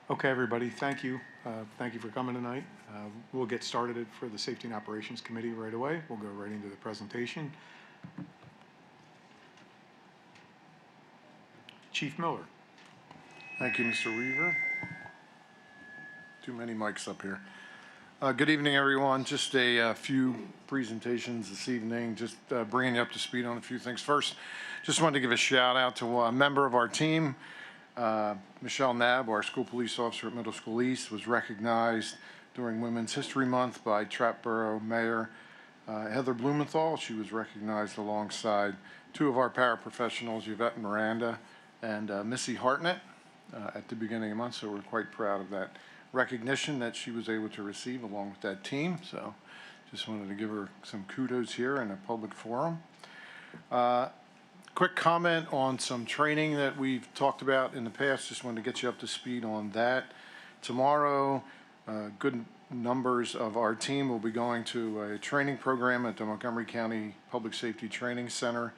Okay, everybody, thank you. Thank you for coming tonight. We'll get started for the Safety and Operations Committee right away. We'll go right into the presentation. Chief Miller. Thank you, Mr. Weaver. Too many mics up here. Good evening, everyone. Just a few presentations this evening, just bringing you up to speed on a few things. First, just wanted to give a shout out to a member of our team, Michelle Knabb, our school police officer at Middle School East, was recognized during Women's History Month by Trapboro Mayor Heather Blumenthal. She was recognized alongside two of our paraprofessionals, Yvette Miranda and Missy Hartnett, at the beginning of the month, so we're quite proud of that recognition that she was able to receive along with that team. So just wanted to give her some kudos here in a public forum. Quick comment on some training that we've talked about in the past. Just wanted to get you up to speed on that. Tomorrow, good numbers of our team will be going to a training program at the Montgomery County Public Safety Training Center.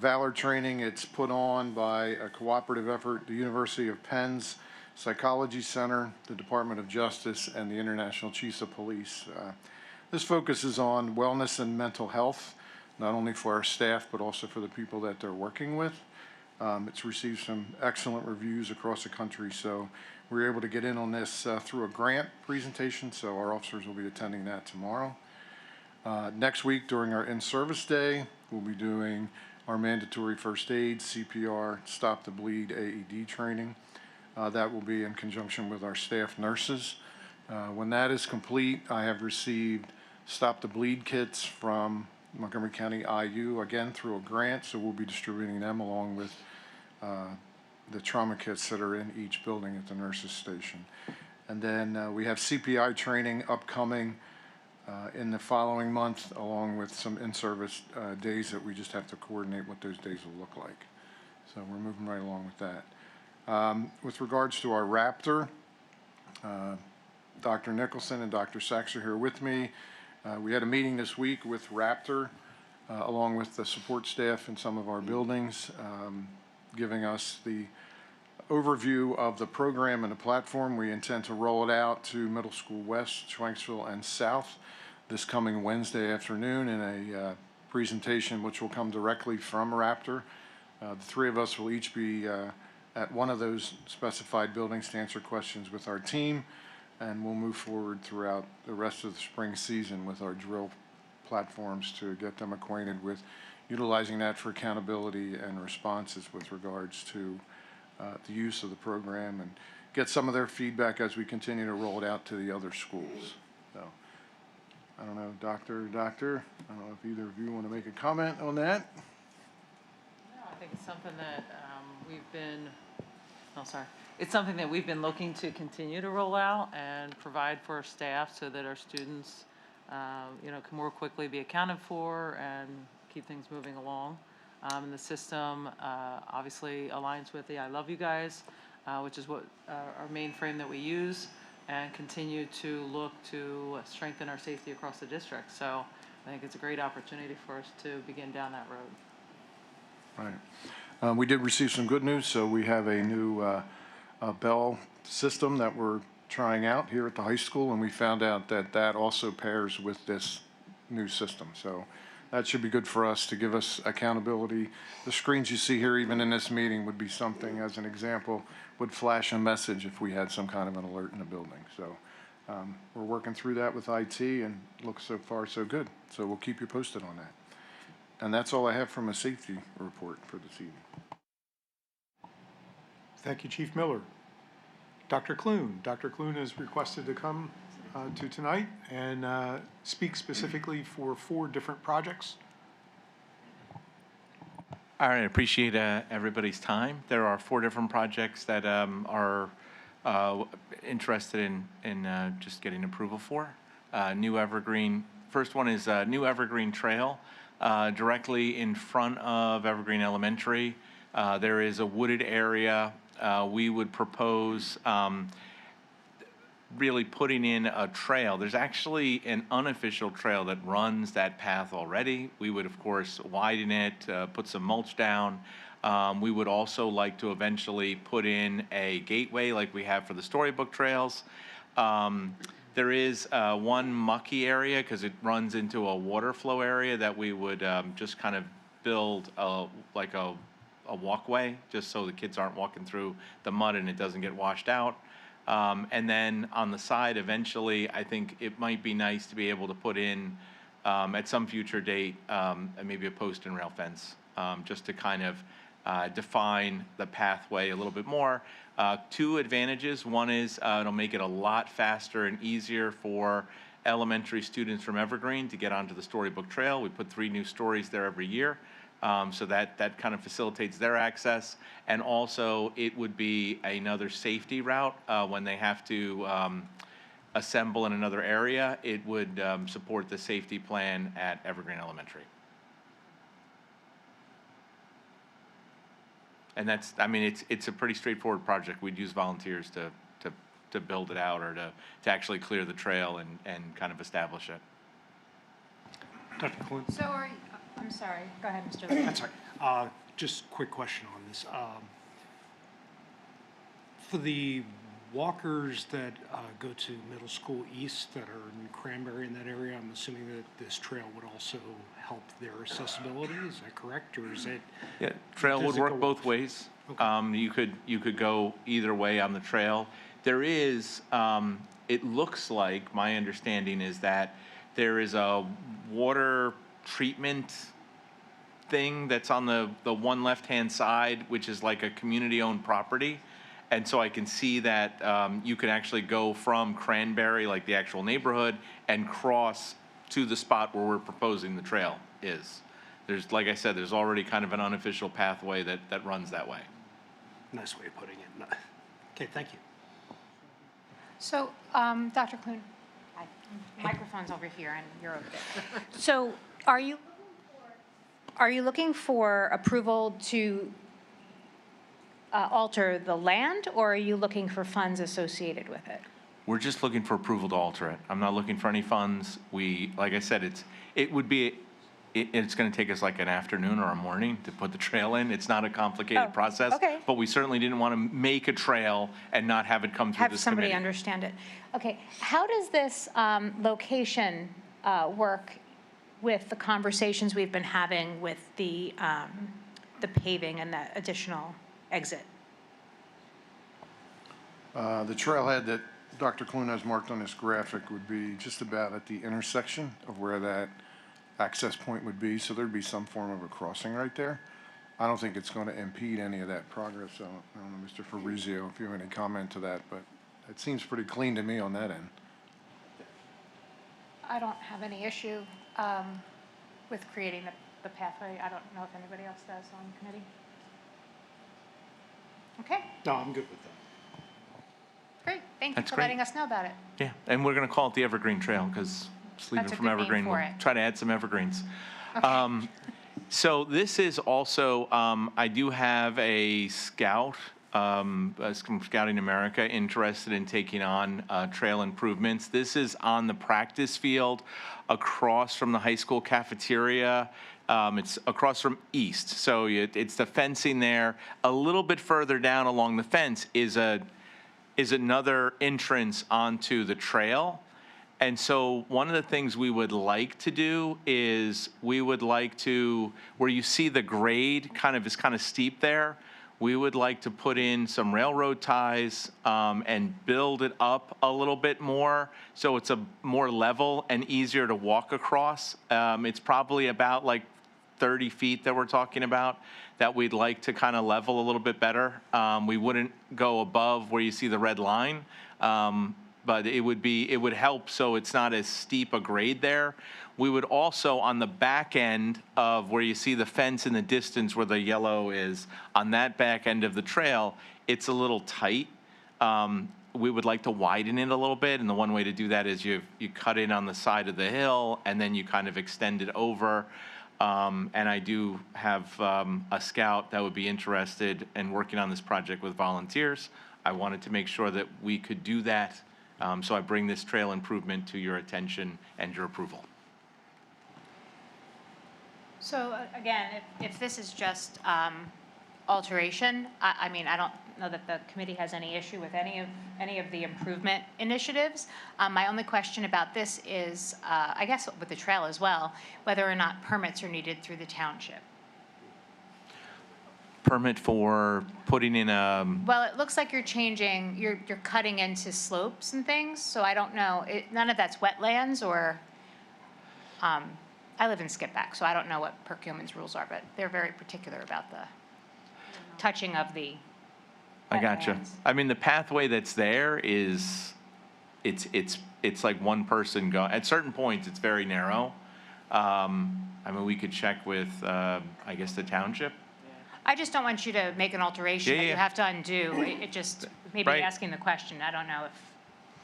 Valor training, it's put on by a cooperative effort, the University of Penn's Psychology Center, the Department of Justice, and the International Chiefs of Police. This focuses on wellness and mental health, not only for our staff, but also for the people that they're working with. It's received some excellent reviews across the country, so we were able to get in on this through a grant presentation, so our officers will be attending that tomorrow. Next week, during our in-service day, we'll be doing our mandatory first aid, CPR, stop the bleed, AED training. That will be in conjunction with our staff nurses. When that is complete, I have received stop the bleed kits from Montgomery County IU, again through a grant, so we'll be distributing them along with the trauma kits that are in each building at the nurses station. And then we have CPI training upcoming in the following month, along with some in-service days that we just have to coordinate what those days will look like. So we're moving right along with that. With regards to our Raptor, Dr. Nicholson and Dr. Sachs are here with me. We had a meeting this week with Raptor, along with the support staff in some of our buildings, giving us the overview of the program and the platform. We intend to roll it out to Middle School West, Schwenksville, and South this coming Wednesday afternoon in a presentation which will come directly from Raptor. The three of us will each be at one of those specified buildings to answer questions with our team, and we'll move forward throughout the rest of the spring season with our drill platforms to get them acquainted with utilizing that for accountability and responses with regards to the use of the program, and get some of their feedback as we continue to roll it out to the other schools. So, I don't know, Doctor, I don't know if either of you want to make a comment on that. No, I think it's something that it's something that we've been looking to continue to roll out and provide for our staff so that our students, can more quickly be accounted for and keep things moving along. And the system obviously aligns with the I Love You Guys, which is what our main frame that we use, and continue to look to strengthen our safety across the district. So I think it's a great opportunity for us to begin down that road. Right. We did receive some good news. So we have a new bell system that we're trying out here at the high school, and we found out that that also pairs with this new system. So that should be good for us to give us accountability. The screens you see here, even in this meeting, would be something, as an example, would flash a message if we had some kind of an alert in the building. So we're working through that with IT, and looks so far so good. So we'll keep you posted on that. And that's all I have from a safety report for this evening. Thank you, Chief Miller. Dr. Clune. Dr. Clune is requested to come to tonight and speak specifically for 4 different projects. All right, I appreciate everybody's time. There are 4 different projects that are interested in just getting approval for. New Evergreen, first one is New Evergreen Trail, directly in front of Evergreen Elementary. There is a wooded area. We would propose really putting in a trail. There's actually an unofficial trail that runs that path already. We would, of course, widen it, put some mulch down, We would also like to eventually put in a gateway like we have for the storybook trails. There is one mucky area because it runs into a water flow area that we would just kind of build like a walkway, just so the kids aren't walking through the mud and it doesn't get washed out. And then on the side, eventually, I think it might be nice to be able to put in, at some future date, maybe a post and rail fence, just to kind of define the pathway a little bit more. Two advantages. One is it'll make it a lot faster and easier for elementary students from Evergreen to get onto the Storybook Trail. We put 3 new stories there every year. So that kind of facilitates their access. And also, it would be another safety route when they have to assemble in another area. It would support the safety plan at Evergreen Elementary. And that's, I mean, it's a pretty straightforward project. We'd use volunteers to build it out or to actually clear the trail and kind of establish it. Dr. Clune? So I'm sorry, go ahead, Mr. Lee. That's all right. Just quick question on this. For the walkers that go to Middle School East that are in Cranberry in that area, I'm assuming that this trail would also help their accessibility. Is that correct, or is it? Yeah, trail would does it work go- both ways. Okay. You could go either way on the trail. There is, it looks like, my understanding is that there is a water treatment thing that's on the one left-hand side, which is like a community-owned property. And so I can see that you can actually go from Cranberry, like the actual neighborhood, and cross to the spot where we're proposing the trail is. There's, like I said, there's already kind of an unofficial pathway that runs that way. Nice way of putting it. No. Okay, thank you. So, Dr. Clune, hi. Microphone's over here and you're over there. So, are you looking for approval to alter the land, or are you looking for funds associated with it? We're just looking for approval to alter it. I'm not looking for any funds. Like I said, it's going to take us like an afternoon or a morning to put the trail in. It's not a complicated Oh, process. okay. But we certainly didn't want to make a trail and not have it come through Have this somebody committee. understand it. Okay, how does this location work with the conversations we've been having with the paving and the additional exit? The trailhead that Dr. Clune has marked on this graphic would be just about at the intersection of where that access point would be, so there'd be some form of a crossing right there. I don't think it's going to impede any of that progress. I don't know, Mr. Fabrizio, if you have any comment to that, but it seems pretty clean to me on that end. I don't have any issue with creating the pathway. I don't know if anybody else does on the committee. Okay, No, I'm good with that. great. Thank you That's for great. letting us know about it. Yeah, and we're going to call it the Evergreen Trail because just leaving That's a from good name Evergreen, for we'll it. try to add some evergreens. So this is also, I do have a scout from Scouting America interested in taking on trail improvements. This is on the practice field across from the high school cafeteria. It's across from East, so it's the fencing there. A little bit further down along the fence is another entrance onto the trail. And so one of the things we would like to do is we would like to, where you see the grade is kind of steep there, we would like to put in some railroad ties and build it up a little bit more so it's a more level and easier to walk across. It's probably about like 30 feet that we're talking about that we'd like to kind of level a little bit better. We wouldn't go above where you see the red line. But it would help so it's not as steep a grade there. We would also, on the back end of where you see the fence in the distance where the yellow is, on that back end of the trail, it's a little tight. We would like to widen it a little bit, and the one way to do that is you cut in on the side of the hill, and then you kind of extend it over. And I do have a scout that would be interested in working on this project with volunteers. I wanted to make sure that we could do that. So I bring this trail improvement to your attention and your approval. So again, if this is just alteration. I mean, I don't know that the committee has any issue with any of the improvement initiatives. My only question about this is, I guess with the trail as well, whether or not permits are needed through the township. Permit for putting in a, Well, it looks like you're changing, you're cutting into slopes and things, so I don't know, none of that's wetlands or, I live in Skipback, so I don't know what Perkiomen's rules are, but they're very particular about the touching of the I gotcha. wetlands. I mean, the pathway that's there is, it's like one person go, at certain points, it's very narrow. I mean, we could check with, I guess, the township. I just don't want you to make an alteration Yeah, that you yeah. have to undo. It just, maybe Right. asking the question, I don't know if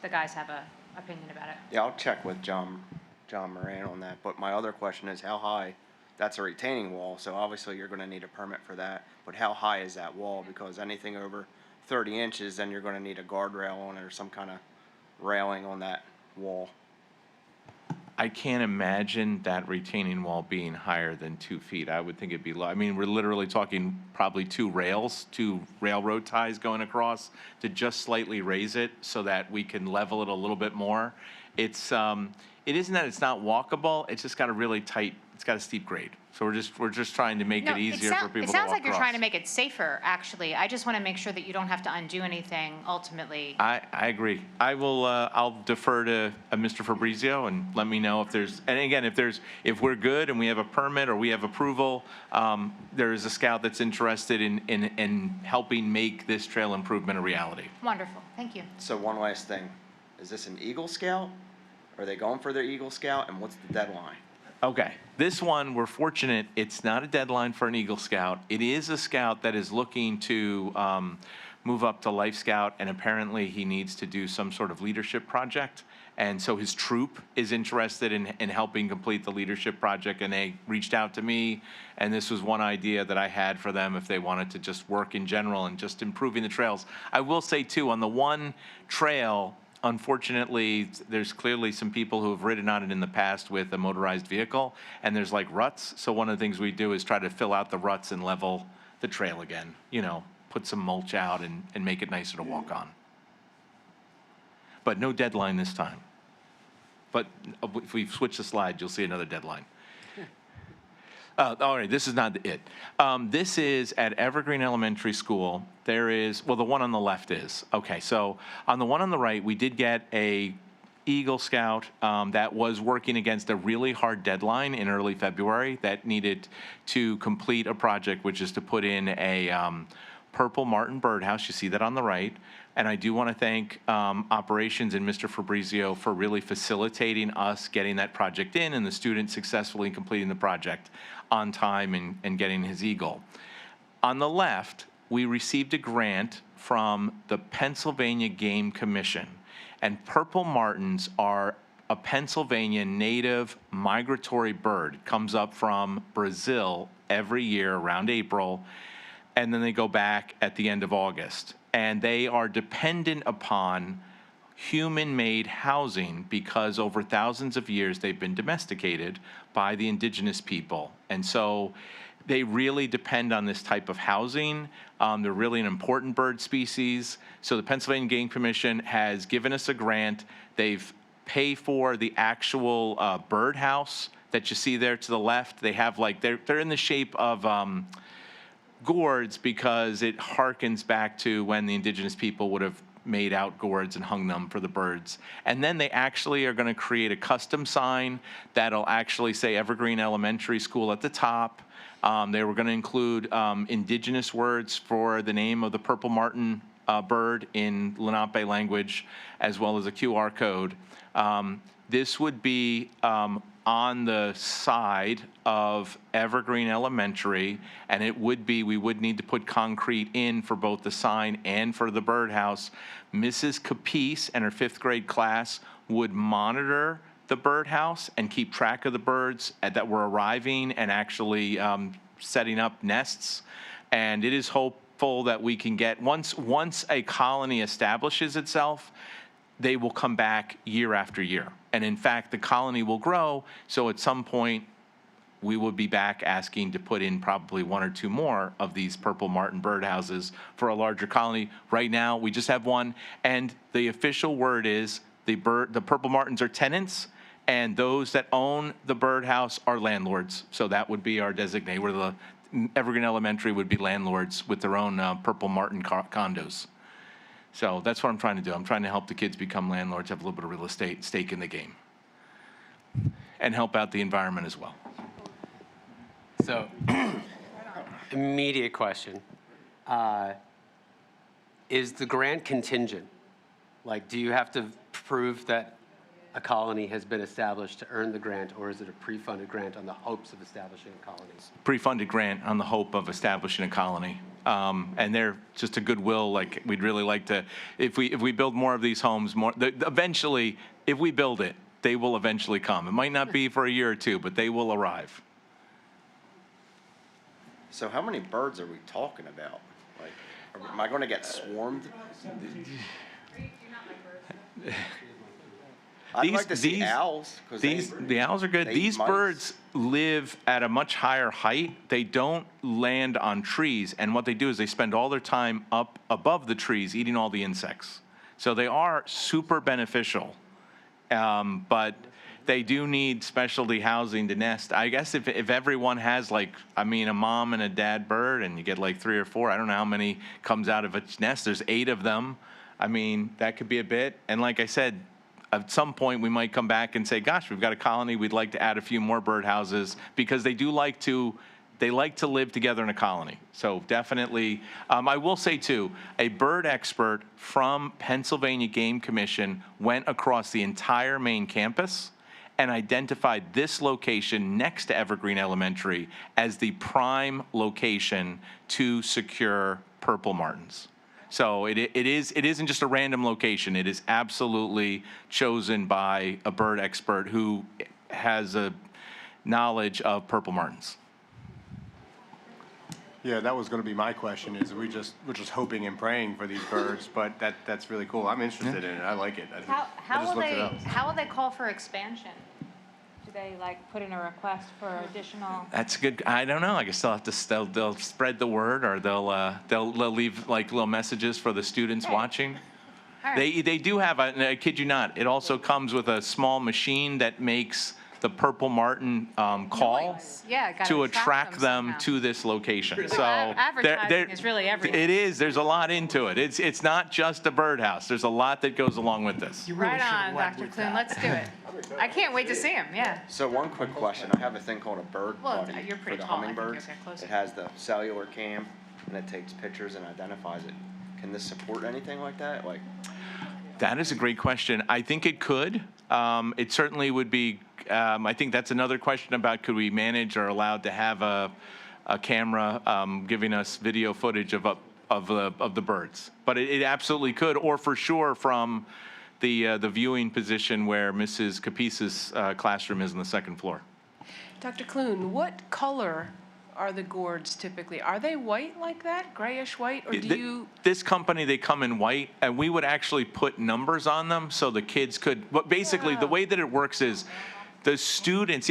the guys have a opinion about it. Yeah, I'll check with John Moran on that, but my other question is how high, that's a retaining wall, so obviously you're gonna need a permit for that, but how high is that wall? Because anything over 30 inches, then you're gonna need a guardrail on it or some kind of railing on that wall. I can't imagine that retaining wall being higher than 2 feet. I would think it'd be low. I mean, we're literally talking probably two railroad ties going across to just slightly raise it so that we can level it a little bit more. It isn't that it's not walkable, it's just got a really tight, it's got a steep grade. So we're just trying to make No, it easier for people to walk across. It sounds like you're trying to make it safer, actually. I just want to make sure that you don't have to undo anything ultimately. I agree. I'll defer to Mr. Fabrizio and let me know if there's, and again, if we're good and we have a permit or we have approval, there is a scout that's interested in helping make this trail improvement a reality. Wonderful, thank you. So one last thing, is this an Eagle Scout? Are they going for their Eagle Scout, and what's the deadline? Okay, this one, we're fortunate, it's not a deadline for an Eagle Scout. It is a scout that is looking to move up to Life Scout, and apparently he needs to do some sort of leadership project. And so his troop is interested in helping complete the leadership project, and they reached out to me, and this was one idea that I had for them if they wanted to just work in general and just improving the trails. I will say too, on the one trail, unfortunately, there's clearly some people who have ridden on it in the past with a motorized vehicle, and there's like ruts. So one of the things we do is try to fill out the ruts and level the trail again, put some mulch out and make it nicer to walk on. But no deadline this time. But if we switch the slide, you'll see another deadline. All right, this is not it. This is at Evergreen Elementary School. There is, well, the one on the left is. Okay, so on the one on the right, we did get a Eagle Scout that was working against a really hard deadline in early February that needed to complete a project, which is to put in a purple martin birdhouse. You see that on the right. And I do want to thank operations and Mr. Fabrizio for really facilitating us getting that project in and the student successfully completing the project on time and getting his eagle. On the left, we received a grant from the Pennsylvania Game Commission. And purple martins are a Pennsylvania native migratory bird. It comes up from Brazil every year around April, and then they go back at the end of August. And they are dependent upon human-made housing because over thousands of years they've been domesticated by the indigenous people. And so they really depend on this type of housing. They're really an important bird species. So the Pennsylvania Game Commission has given us a grant. They've paid for the actual birdhouse that you see there to the left. They have they're in the shape of gourds because it harkens back to when the indigenous people would have made out gourds and hung them for the birds. And then they actually are going to create a custom sign that'll actually say Evergreen Elementary School at the top. They were going to include indigenous words for the name of the purple martin bird in Lenape language, as well as a QR code. This would be on the side of Evergreen Elementary, and we would need to put concrete in for both the sign and for the birdhouse. Mrs. Capice and her 5th grade class would monitor the birdhouse and keep track of the birds that were arriving and actually setting up nests. And it is hopeful that we can get, once a colony establishes itself, they will come back year after year. And in fact, the colony will grow, so at some point, we would be back asking to put in probably 1 or 2 more of these purple martin birdhouses for a larger colony. Right now, we just have one, and the official word is the purple martins are tenants, and those that own the birdhouse are landlords. So that would be our designate, where the Evergreen Elementary would be landlords with their own purple martin condos. So that's what I'm trying to do. I'm trying to help the kids become landlords, have a little bit of real estate stake in the game, and help out the environment as well. So, immediate question. Is the grant contingent? Like, do you have to prove that a colony has been established to earn the grant, or is it a pre-funded grant on the hopes of establishing colonies? Pre-funded grant on the hope of establishing a colony. And they're just a goodwill, like, we'd really like to, if we build more of these homes, eventually, if we build it, they will eventually come. It might not be for a year or 2, but they will arrive. So how many birds are we talking about? Like, am I going to get swarmed? I'd like to see owls. 'Cause The owls are good. they eat These mice. birds live at a much higher height. They don't land on trees, and what they do is they spend all their time up above the trees eating all the insects. So they are super beneficial, but they do need specialty housing to nest. I guess if everyone has, like, I mean, a mom and a dad bird, and you get like 3 or 4, I don't know how many comes out of a nest. There's 8 of them. I mean, that could be a bit. And like I said, at some point we might come back and say, gosh, we've got a colony, we'd like to add a few more birdhouses, because they like to live together in a colony. So definitely, I will say too, a bird expert from Pennsylvania Game Commission went across the entire main campus and identified this location next to Evergreen Elementary as the prime location to secure purple martins. So it isn't just a random location. It is absolutely chosen by a bird expert who has a knowledge of purple martins. Yeah, that was going to be my question. Is we're just hoping and praying for these birds, but that's really cool. I'm interested in it. I like it. I just looked it up. How will they call for expansion? Do they like put in a request for additional? That's good. I don't know. I guess they'll spread the word, or they'll leave like little messages for the students Okay. watching. All right. They do have I kid you not, it also comes with a small machine that makes the purple martin call Noise. Yeah, gotta to attract them somehow. to this location. So Advertising is really everything. It is. There's a lot into it. It's not just a birdhouse. There's a lot that goes along with this. You really Right should on, have led Dr. with Clune. that. Let's do it. I can't wait to see him. Yeah. So one quick question. I have a thing called a bird Well, buddy you're for pretty the tall. I think you'll hummingbirds. get closer. It has the cellular cam, and it takes pictures and identifies it. Can this support anything like that? Like, That is a great question. I think it could. It certainly would be. I think that's another question about, could we manage or allowed to have a camera giving us video footage of the birds? But it absolutely could, or for sure from the viewing position where Mrs. Capice's classroom is on the 2nd floor. Dr. Clune, what color are the gourds typically? Are they white like that, grayish white, or do you? This company, they come in white, and we would actually put numbers on them so the kids could, but basically the way that it works is the students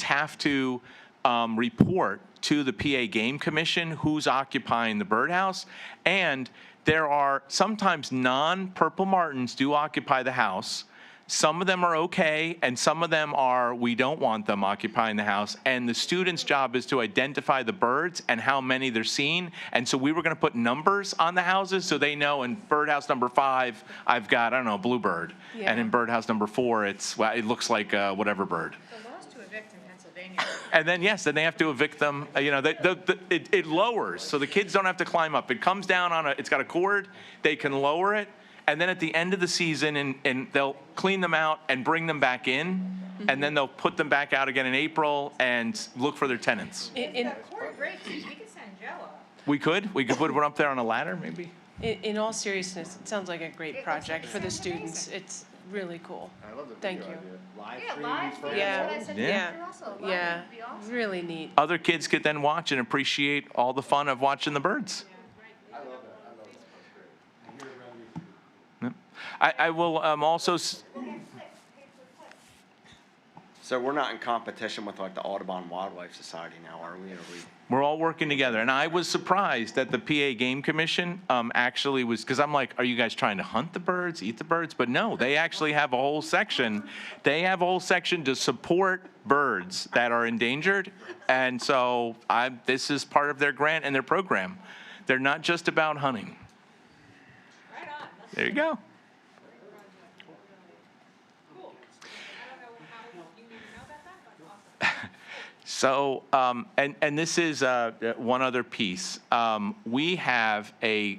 have to report to the PA Game Commission who's occupying the birdhouse, and there are sometimes non-purple martins do occupy the house. Some of them are okay, and some of them are, we don't want them occupying the house. And the student's job is to identify the birds and how many they're seeing. And so we were going to put numbers on the houses so they know in birdhouse number 5, I've got, I don't know, a bluebird. Yeah. And in birdhouse number 4, it looks like whatever bird. The laws to evict in Pennsylvania. And then, yes, then they have to evict them. It lowers, so the kids don't have to climb up. It comes down it's got a cord, they can lower it, and then at the end of the season, and they'll clean them out and bring them back in, and then they'll put them back out again in April and look for their tenants. In Cord breaks, we could send Joe up. We could put one up there on a ladder, maybe? in all seriousness, it sounds like a great project for the students. It's really cool. Thank you. Yeah, really neat. Other kids could then watch and appreciate all the fun of watching the birds. I will also. So we're not in competition with like the Audubon Wildlife Society now, are we? We're all working together. And I was surprised that the PA Game Commission actually was, because I'm like, are you guys trying to hunt the birds, eat the birds? But no, they actually have a whole section. They have a whole section to support birds that are endangered. And so this is part of their grant and their program. They're not just about hunting. Right on. There you go. So, and this is one other piece. We have the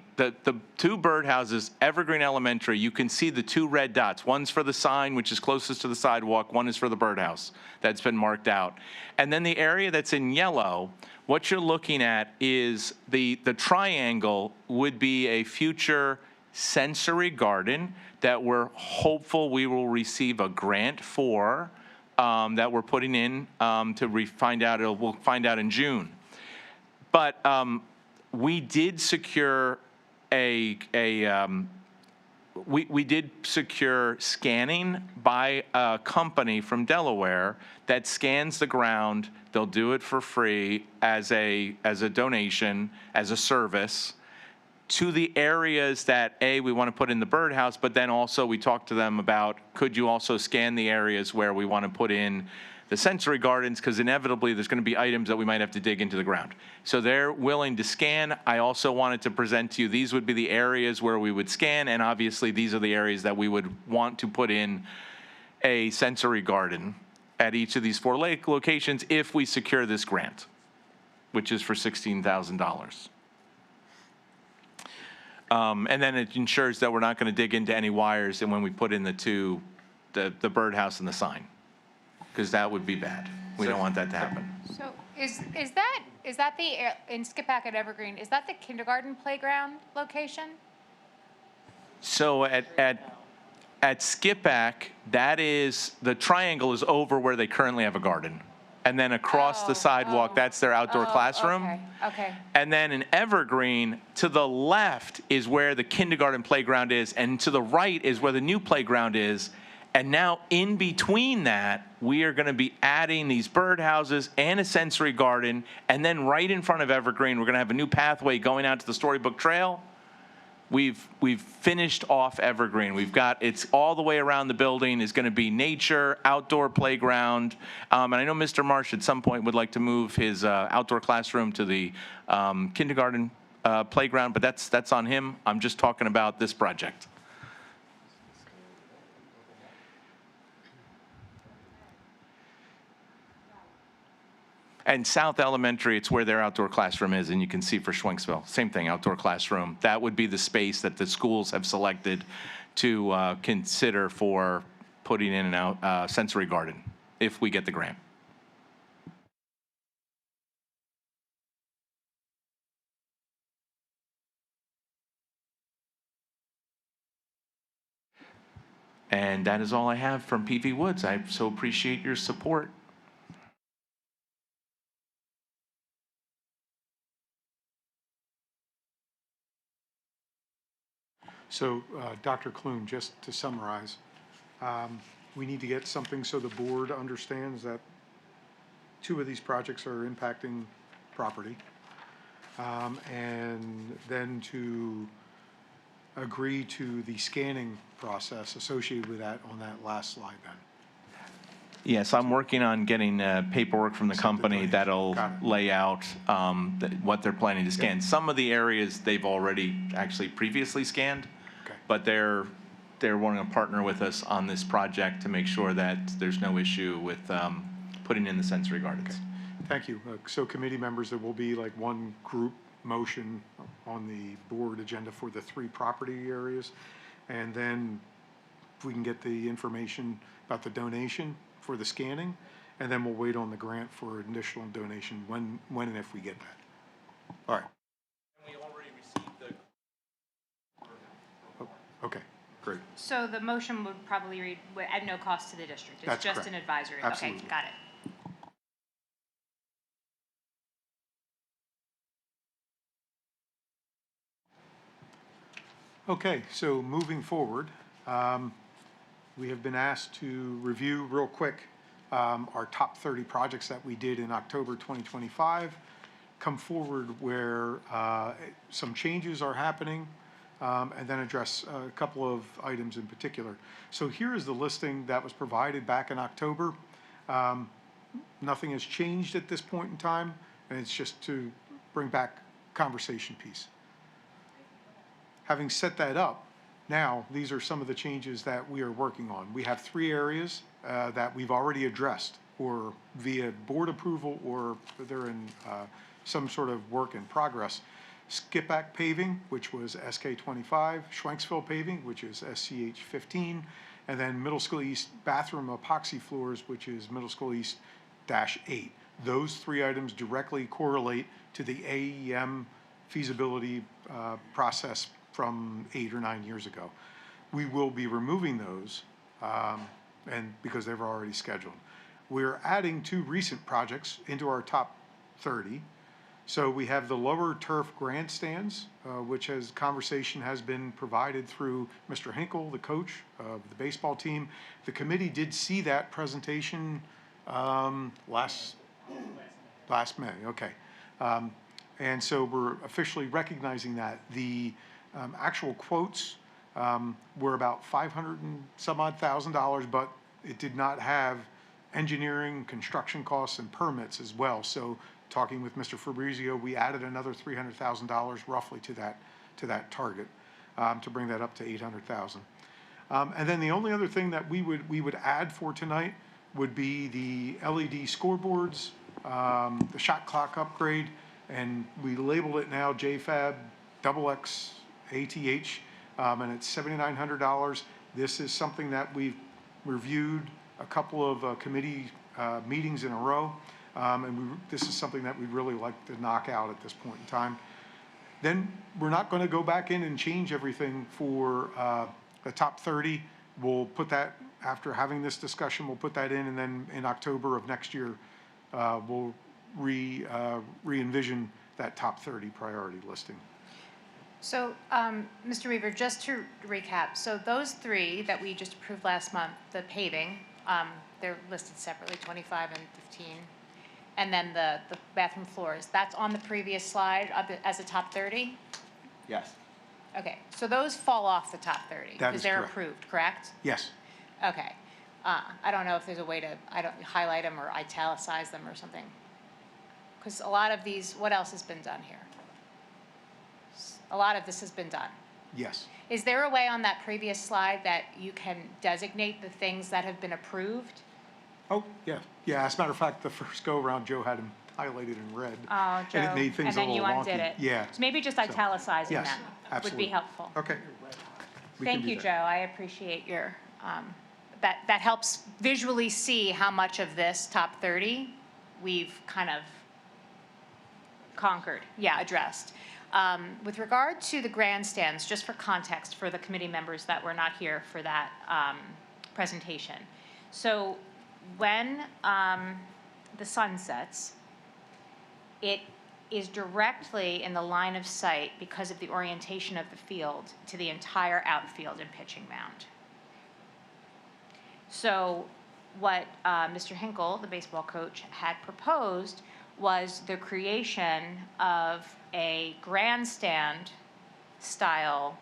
two birdhouses, Evergreen Elementary. You can see the two red dots. One's for the sign, which is closest to the sidewalk. One is for the birdhouse. That's been marked out. And then the area that's in yellow, what you're looking at is the triangle would be a future sensory garden that we're hopeful we will receive a grant for. That we're putting in to find out. We'll find out in June. But we did secure we did secure scanning by a company from Delaware that scans the ground. They'll do it for free as a donation, as a service, to the areas that, we want to put in the birdhouse, but then also we talked to them about, could you also scan the areas where we want to put in the sensory gardens, because inevitably there's going to be items that we might have to dig into the ground. So they're willing to scan. I also wanted to present to you, these would be the areas where we would scan, and obviously these are the areas that we would want to put in a sensory garden at each of these 4 lake locations if we secure this grant, which is for $16,000. And then it ensures that we're not going to dig into any wires and when we put in the birdhouse and the sign, because that would be bad. We don't want that to happen. So is that in Skippack at Evergreen, is that the kindergarten playground location? So at Skippack, that is, the triangle is over where they currently have a garden. And then across the sidewalk, that's their outdoor classroom. Okay. And then in Evergreen, to the left is where the kindergarten playground is, and to the right is where the new playground is. And now in between that, we are going to be adding these birdhouses and a sensory garden. And then right in front of Evergreen, we're going to have a new pathway going out to the Storybook Trail. We've finished off Evergreen. We've got, it's all the way around the building is going to be nature, outdoor playground. And I know Mr. Marsh at some point would like to move his outdoor classroom to the kindergarten playground, but that's on him. I'm just talking about this project. And South Elementary, it's where their outdoor classroom is, and you can see for Schwenksville, same thing, outdoor classroom. That would be the space that the schools have selected to consider for putting in an sensory garden, if we get the grant. And that is all I have from PV Woods. I so appreciate your support. So, Dr. Clune, just to summarize, we need to get something so the board understands that 2 of these projects are impacting property, and then to agree to the scanning process associated with that on that last slide then. Yes, I'm working on getting paperwork from the company that'll lay out what they're planning to scan. Some of the areas they've already actually previously scanned, but they're wanting to partner with us on this project to make sure that there's no issue with putting in the sensory gardens. Okay. Thank you. So committee members, there will be like one group motion on the board agenda for the 3 property areas. And then if we can get the information about the donation for the scanning, and then we'll wait on the grant for additional donation when and if we get that. All right. And we already received the... Okay, great. So the motion would probably read, at no cost to the district. It's That's just correct. an advisory. Absolutely. Okay, got it. Okay, so moving forward, we have been asked to review real quick our top 30 projects that we did in October 2025, come forward where some changes are happening, and then address a couple of items in particular. So here is the listing that was provided back in October. Nothing has changed at this point in time, and it's just to bring back conversation piece. Having set that up, now these are some of the changes that we are working on. We have 3 areas that we've already addressed, or via board approval, or they're in some sort of work in progress. Skipback paving, which was SK25, Schwenksville paving, which is SCH15, and then Middle School East bathroom epoxy floors, which is Middle School East -8. Those 3 items directly correlate to the AEM feasibility process from 8 or 9 years ago. We will be removing those, and because they were already scheduled. We're adding 2 recent projects into our top 30. So we have the lower turf grandstands, which conversation has been provided through Mr. Hinkle, the coach of the baseball team. The committee did see that presentation last May, okay. And so we're officially recognizing that. The actual quotes were about $500 and some odd thousand, but it did not have engineering, construction costs, and permits as well. So talking with Mr. Fabrizio, we added another $300,000 roughly to that target to bring that up to $800,000. And then the only other thing that we would add for tonight would be the LED scoreboards, the shot clock upgrade, and we labeled it now JFAB XX ATH, and it's $7,900. This is something that we've reviewed a couple of committee meetings in a row. And this is something that we'd really like to knock out at this point in time. Then we're not going to go back in and change everything for the top 30. We'll put that, after having this discussion, we'll put that in, and then in October of next year, we'll re-envision that top 30 priority listing. So, Mr. Weaver, just to recap, so those 3 that we just approved last month, the paving, they're listed separately, 25 and 15. And then the bathroom floors, that's on the previous slide as a top 30? Yes. Okay, so those fall off the top 30? That Because is they're correct. approved, correct? Yes. Okay. I don't know if there's a way to highlight them or italicize them or something. Because a lot of these, what else has been done here? A lot of this has been done. Yes. Is there a way on that previous slide that you can designate the things that have been approved? Oh, yeah. Yeah, as a matter of fact, the first go-around, Joe had them highlighted in red. Oh, Joe. And it made things a little wonky. And then you undid it. Yeah. So maybe just italicizing Yes, them would absolutely. be helpful. Okay. We can Thank do you, that. Joe. I appreciate your, that helps visually see how much of this top 30 we've kind of conquered, addressed. With regard to the grandstands, just for context for the committee members that were not here for that presentation. So when the sun sets, it is directly in the line of sight because of the orientation of the field to the entire outfield and pitching mound. So what Mr. Hinkle, the baseball coach, had proposed was the creation of a grandstand style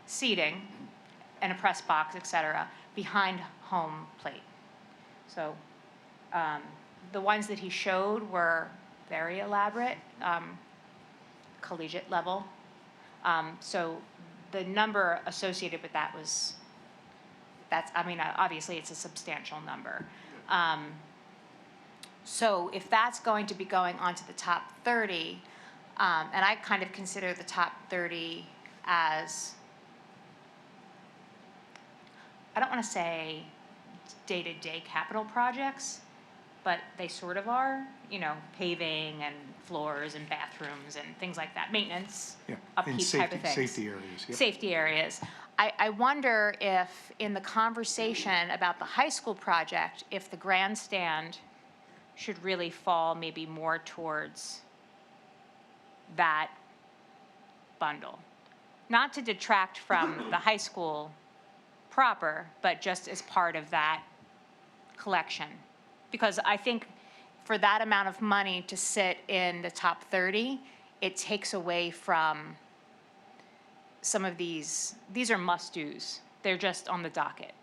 seating and a press box, et cetera, behind home plate. So the ones that he showed were very elaborate, collegiate level. So the number associated with that was, obviously it's a substantial number. So if that's going to be going onto the top 30, and I kind of consider the top 30 as, I don't want to say day-to-day capital projects, but they sort of are, paving and floors and bathrooms and things like that, maintenance, Yeah. upkeep And type of things. safety areas. Yep. Safety areas. I wonder if in the conversation about the high school project, if the grandstand should really fall maybe more towards that bundle. Not to detract from the high school proper, but just as part of that collection. Because I think for that amount of money to sit in the top 30, it takes away from some of these are must-dos. They're just on the docket.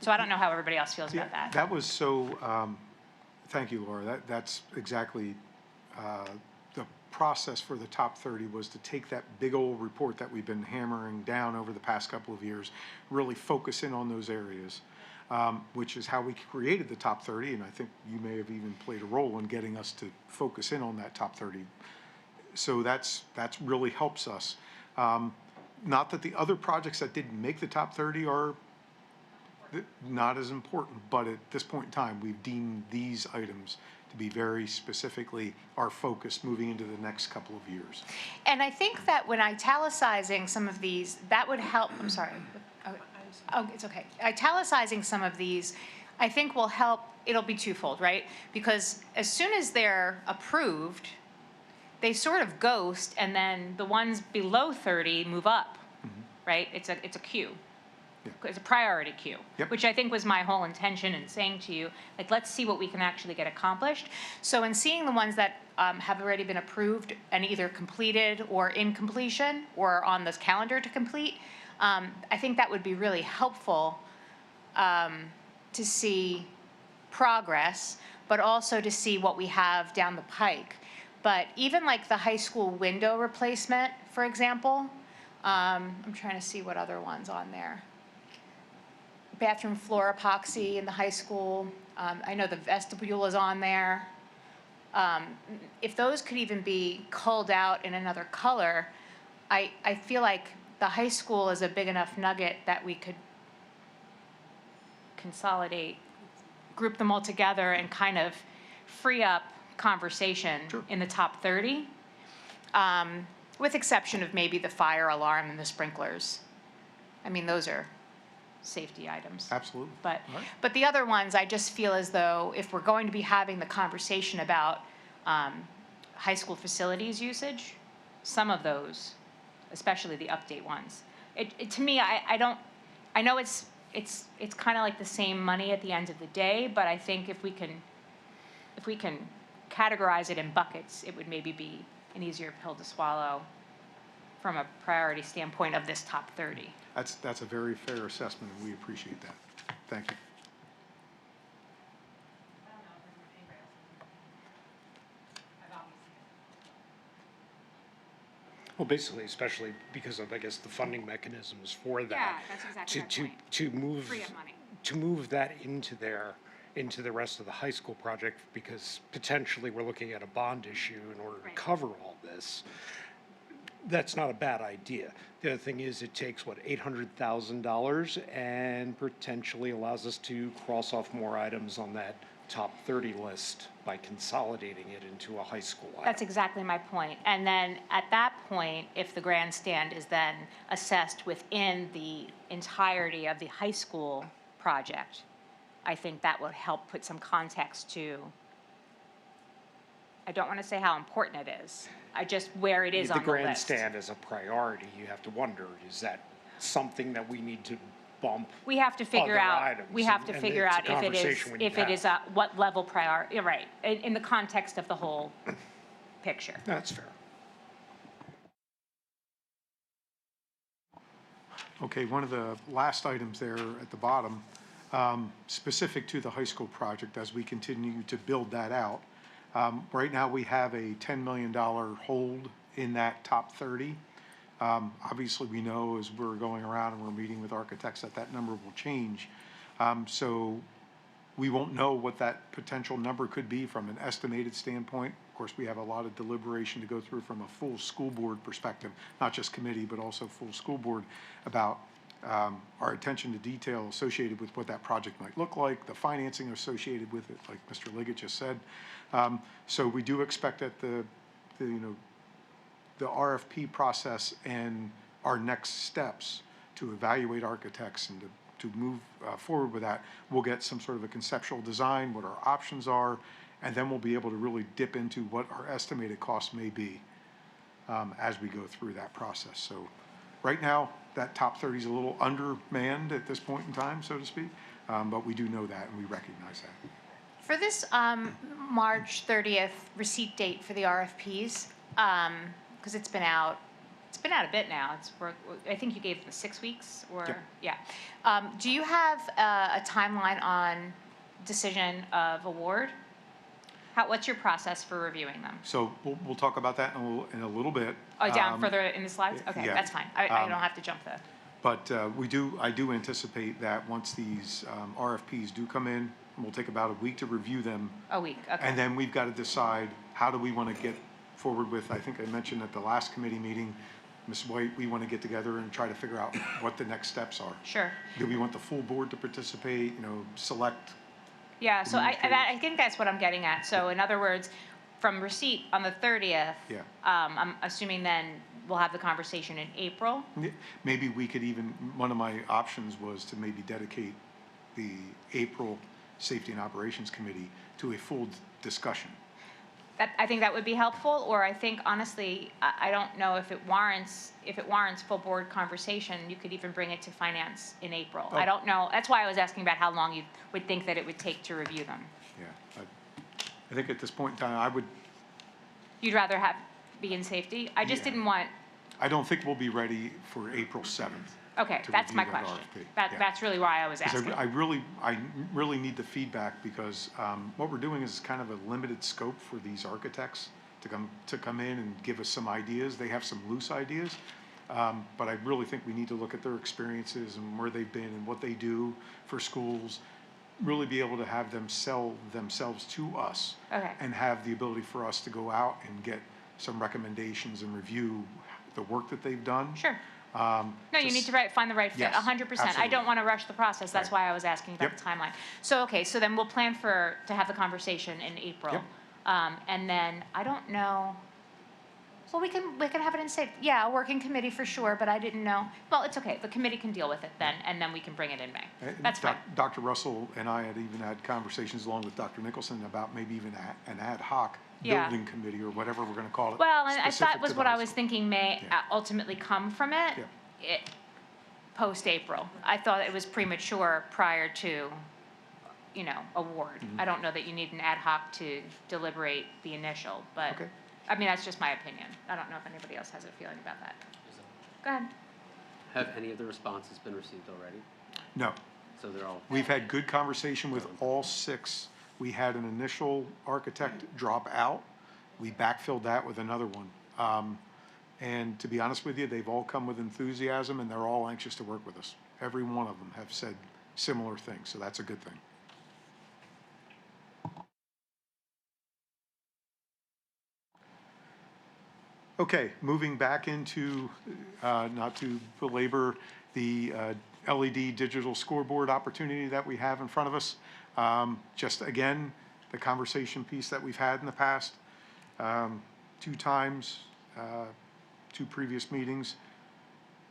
So I don't know how everybody else feels about that. That was so, thank you, Laura. That's exactly, the process for the top 30 was to take that big old report that we've been hammering down over the past couple of years, really focus in on those areas, which is how we created the top 30, and I think you may have even played a role in getting us to focus in on that top 30. So that's really helps us. Not that the other projects that didn't make the top 30 are not as important, but at this point in time, we've deemed these items to be very specifically our focus moving into the next couple of years. And I think that when italicizing some of these, that would help, I'm sorry. Oh, it's okay. Italicizing some of these, I think will help, it'll be twofold, right? Because as soon as they're approved, they sort of ghost, and then the ones below 30 move up, right? It's a queue. It's a priority queue, Yep. which I think was my whole intention in saying to you, like, let's see what we can actually get accomplished. So in seeing the ones that have already been approved and either completed or in completion or on this calendar to complete, I think that would be really helpful to see progress, but also to see what we have down the pike. But even like the high school window replacement, for example, I'm trying to see what other ones on there. Bathroom floor epoxy in the high school. I know the vestibule is on there. If those could even be culled out in another color, I feel like the high school is a big enough nugget that we could consolidate, group them all together, and kind of free up conversation in the top 30, with exception of maybe the fire alarm and the sprinklers. I mean, those are safety items. Absolutely. But the other ones, I just feel as though if we're going to be having the conversation about high school facilities usage, some of those, especially the update ones, to me, I know it's kind of like the same money at the end of the day, but I think if we can categorize it in buckets, it would maybe be an easier pill to swallow from a priority standpoint of this top 30. That's a very fair assessment, and we appreciate that. Thank you. Well, basically, especially because of, I guess, the funding mechanisms for that. Yeah, that's exactly my point. To move, Free up money. to move that into the rest of the high school project, because potentially we're looking at a bond issue in order to cover all this. That's not a bad idea. The other thing is it takes, what, $800,000 and potentially allows us to cross off more items on that top 30 list by consolidating it into a high school item. That's exactly my point. And then at that point, if the grandstand is then assessed within the entirety of the high school project, I think that would help put some context to, I don't want to say how important it is, just where it is on the list. The grandstand is a priority. You have to wonder, is that something that we need to bump? We have to figure other out, items? we have to And figure it's a out if it is, conversation when you if it is have. what level priority, right, in the context of the whole picture. That's fair. Okay, one of the last items there at the bottom, specific to the high school project as we continue to build that out. Right now, we have a $10 million hold in that top 30. Obviously, we know as we're going around and we're meeting with architects that number will change. So we won't know what that potential number could be from an estimated standpoint. Of course, we have a lot of deliberation to go through from a full school board perspective, not just committee, but also full school board, about our attention to detail associated with what that project might look like, the financing associated with it, like Mr. Liggett just said. So we do expect that the RFP process and our next steps to evaluate architects and to move forward with that, we'll get some sort of a conceptual design, what our options are, and then we'll be able to really dip into what our estimated costs may be as we go through that process. So right now, that top 30 is a little undermanned at this point in time, so to speak. But we do know that, and we recognize that. For this March 30th receipt date for the RFPs, because it's been out a bit now. I think you gave them 6 weeks, or Yep. yeah. Do you have a timeline on decision of award? What's your process for reviewing them? So we'll talk about that in a little bit. Oh, down further in the slides? Okay, yeah. that's fine. I don't have to jump there. But I do anticipate that once these RFPs do come in, we'll take about a week to review them. A week, okay. And then we've got to decide, how do we want to get forward with, I think I mentioned at the last committee meeting, Ms. White, we want to get together and try to figure out what the next steps are. Sure. Do we want the full board to participate, select? Yeah, so I Administrators. think that's what I'm getting at. So in other words, from receipt on the 30th, Yeah. I'm assuming then we'll have the conversation in April? Maybe we could even, one of my options was to maybe dedicate the April Safety and Operations Committee to a full discussion. I think that would be helpful, or I think honestly, I don't know if it warrants full board conversation. You could even bring it to finance in April. I don't know. That's why I was asking about how long you would think that it would take to review them. Yeah, I think at this point in time, You'd rather be in safety? I just Yeah. didn't want, I don't think we'll be ready for April 7th. okay, to that's my review that question. RFP. Yeah. That's really why I was 'Cause asking. I really need the feedback, because what we're doing is kind of a limited scope for these architects to come in and give us some ideas. They have some loose ideas, but I really think we need to look at their experiences and where they've been and what they do for schools. Really be able to have them sell themselves to us, Okay. and have the ability for us to go out and get some recommendations and review the work that they've done. Sure. No, you need to find the right fit, Yes, 100%. I absolutely. don't want to rush the process, that's Right. why I was asking about Yep. the timeline. So, okay, so then we'll plan to have the conversation in April. Yep. And then, I don't know, well, we can have it in a working committee for sure, but I didn't know. Well, it's okay, the committee can deal with it then, and then we can bring it in May. And That's fine. Dr. Russell and I had even had conversations along with Dr. Nicholson about maybe even an ad hoc Yeah. building committee, or whatever we're going to call it. Well, and I specific thought was to what the I high was school. thinking may Yeah. ultimately come from it. Yeah. Post-April. I thought it was premature prior to, award. Mm-hmm. I don't know that you need an ad hoc to deliberate the initial, but, Okay. I mean, that's just my opinion. I don't know if anybody else has a feeling about that. Go ahead. Have any of the responses been received already? No. So they're all, We've had good conversation with all 6. We had an initial architect drop out. We backfilled that with another one. And to be honest with you, they've all come with enthusiasm, and they're all anxious to work with us. Every one of them have said similar things, so that's a good thing. Okay, moving back into, not to belabor the LED digital scoreboard opportunity that we have in front of us. Just again, the conversation piece that we've had in the past, 2 times, 2 previous meetings.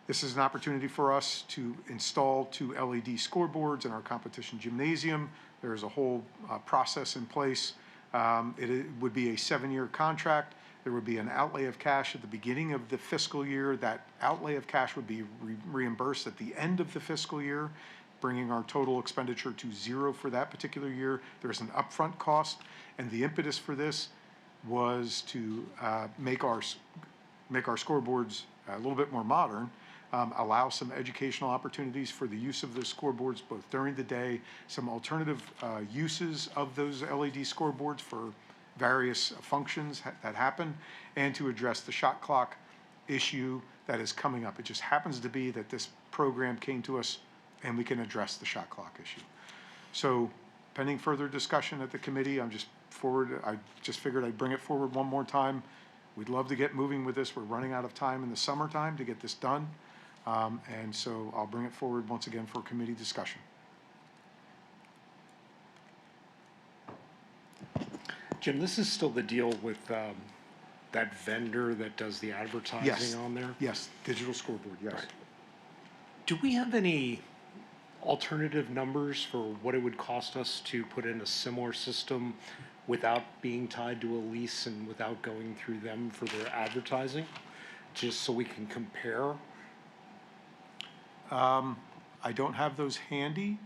This is an opportunity for us to install 2 LED scoreboards in our competition gymnasium. There is a whole process in place. It would be a 7-year contract. There would be an outlay of cash at the beginning of the fiscal year. That outlay of cash would be reimbursed at the end of the fiscal year, bringing our total expenditure to 0 for that particular year. There's an upfront cost, and the impetus for this was to make our scoreboards a little bit more modern, allow some educational opportunities for the use of those scoreboards both during the day, some alternative uses of those LED scoreboards for various functions that happen, and to address the shot clock issue that is coming up. It just happens to be that this program came to us and we can address the shot clock issue. So pending further discussion at the committee, I just figured I'd bring it forward one more time. We'd love to get moving with this. We're running out of time in the summertime to get this done. And so I'll bring it forward once again for committee discussion. Jim, this is still the deal with that vendor that does the advertising Yes. on there? Yes, digital scoreboard, yes. Right. Do we have any alternative numbers for what it would cost us to put in a similar system without being tied to a lease and without going through them for their advertising? Just so we can compare? I don't have those handy,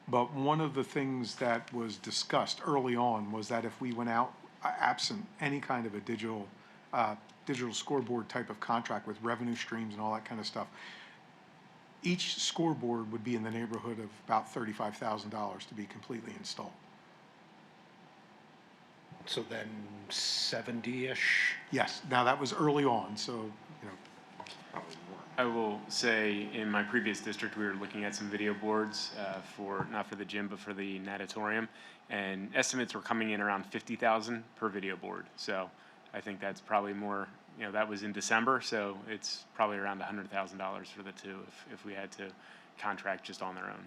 but one of the things that was discussed early on was that if we went out absent any kind of a digital scoreboard type of contract with revenue streams and all that kind of stuff, each scoreboard would be in the neighborhood of about $35,000 to be completely installed. So then 70-ish? Yes, now that was early on, so, you know, I will say, in my previous district, we were looking at some video boards for, not for the gym, but for the natatorium, and estimates were coming in around 50,000 per video board. So I think that's probably more, you know, that was in December, so it's probably around $100,000 for the two if we had to contract just on their own.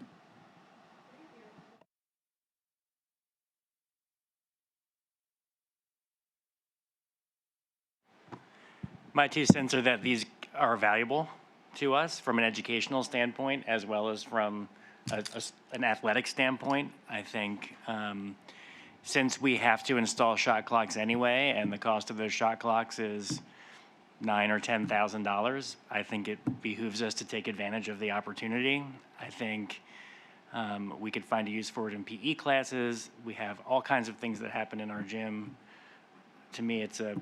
My 2 cents are that these are valuable to us from an educational standpoint as well as from an athletic standpoint. I think since we have to install shot clocks anyway, and the cost of those shot clocks is $9,000 or $10,000, I think it behooves us to take advantage of the opportunity. I think we could find a use for it in PE classes. We have all kinds of things that happen in our gym. To me, it's a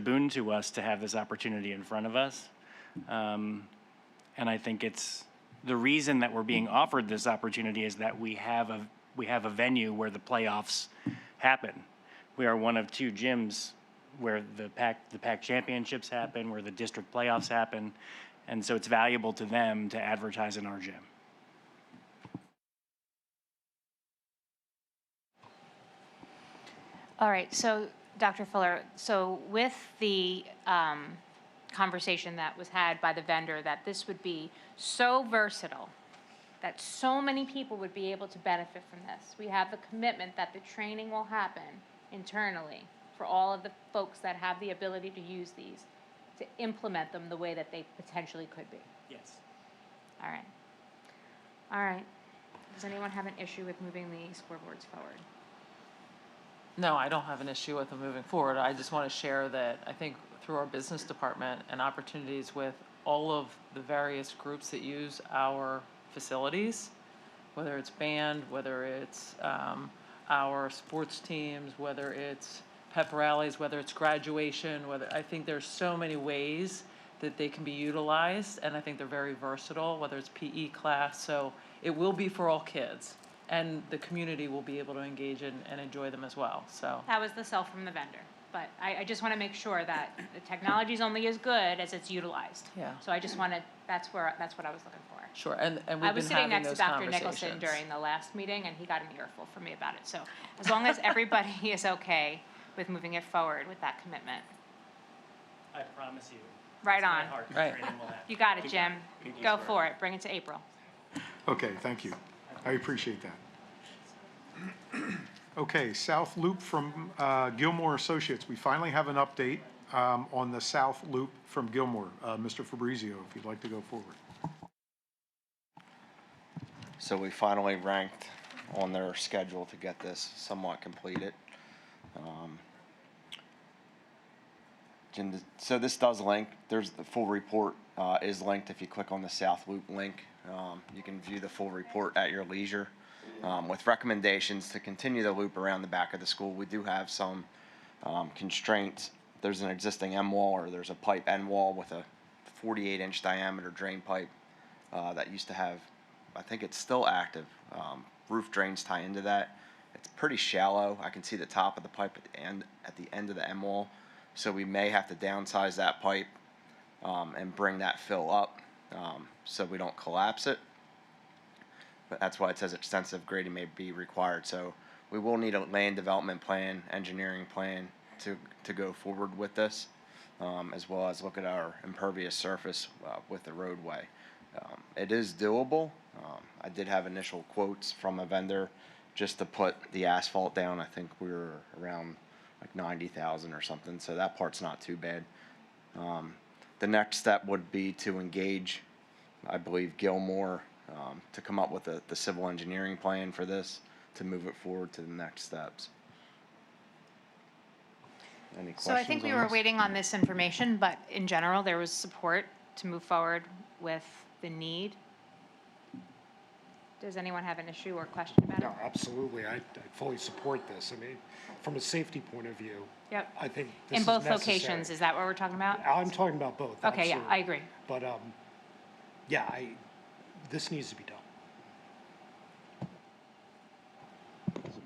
boon to us to have this opportunity in front of us. And I think it's the reason that we're being offered this opportunity is that we have a venue where the playoffs happen. We are one of 2 gyms where the PAC championships happen, where the district playoffs happen. And so it's valuable to them to advertise in our gym. All right, so Dr. Fuller, so with the conversation that was had by the vendor that this would be so versatile, that so many people would be able to benefit from this, we have the commitment that the training will happen internally for all of the folks that have the ability to use these, to implement them the way that they potentially could be. Yes. All right. All right. Does anyone have an issue with moving the scoreboards forward? No, I don't have an issue with them moving forward. I just want to share that I think through our business department and opportunities with all of the various groups that use our facilities, whether it's band, whether it's our sports teams, whether it's pep rallies, whether it's graduation, I think there's so many ways that they can be utilized, and I think they're very versatile, whether it's PE class, so it will be for all kids. And the community will be able to engage in and enjoy them as well, so. That was the sell from the vendor, but I just want to make sure that the technology is only as good as it's utilized. Yeah. So I just wanted, that's what I was looking for. Sure, and I we've was been sitting having next to those Dr. Nicholson conversations. during the last meeting, and he got an earful from me about it. So as long as everybody is okay with moving it forward with that commitment. I promise you. Right That's my on. heart. Right. Training will happen. You got it, Jim. Pinky Go swear. for it. Bring it to April. okay, thank you. I appreciate that. Okay, South Loop from Gilmore Associates. We finally have an update on the South Loop from Gilmore. Mr. Fabrizio, if you'd like to go forward. So we finally ranked on their schedule to get this somewhat completed. So this does link. There's the full report is linked. If you click on the South Loop link, you can view the full report at your leisure. With recommendations to continue the loop around the back of the school, we do have some constraints. There's an existing end wall, or there's a pipe end wall with a 48-inch diameter drain pipe that used to have, I think it's still active, roof drains tie into that. It's pretty shallow. I can see the top of the pipe at the end of the end wall. So we may have to downsize that pipe and bring that fill up so we don't collapse it. But that's why it says extensive grading may be required. So we will need a land development plan, engineering plan to go forward with this, as well as look at our impervious surface with the roadway. It is doable. I did have initial quotes from a vendor just to put the asphalt down. I think we were around like 90,000 or something, so that part's not too bad. The next step would be to engage, I believe, Gilmore to come up with the civil engineering plan for this to move it forward to the next steps. Any questions? So I think we on were this? waiting on this information, but in general, there was support to move forward with the need? Does anyone have an issue or question about it? No, absolutely. I fully support this. I mean, from a safety point of view, Yep. I think this In is both necessary. locations, is that what we're talking about? I'm talking about both. Okay, yeah, absolutely. I agree. But, yeah, this needs to be done.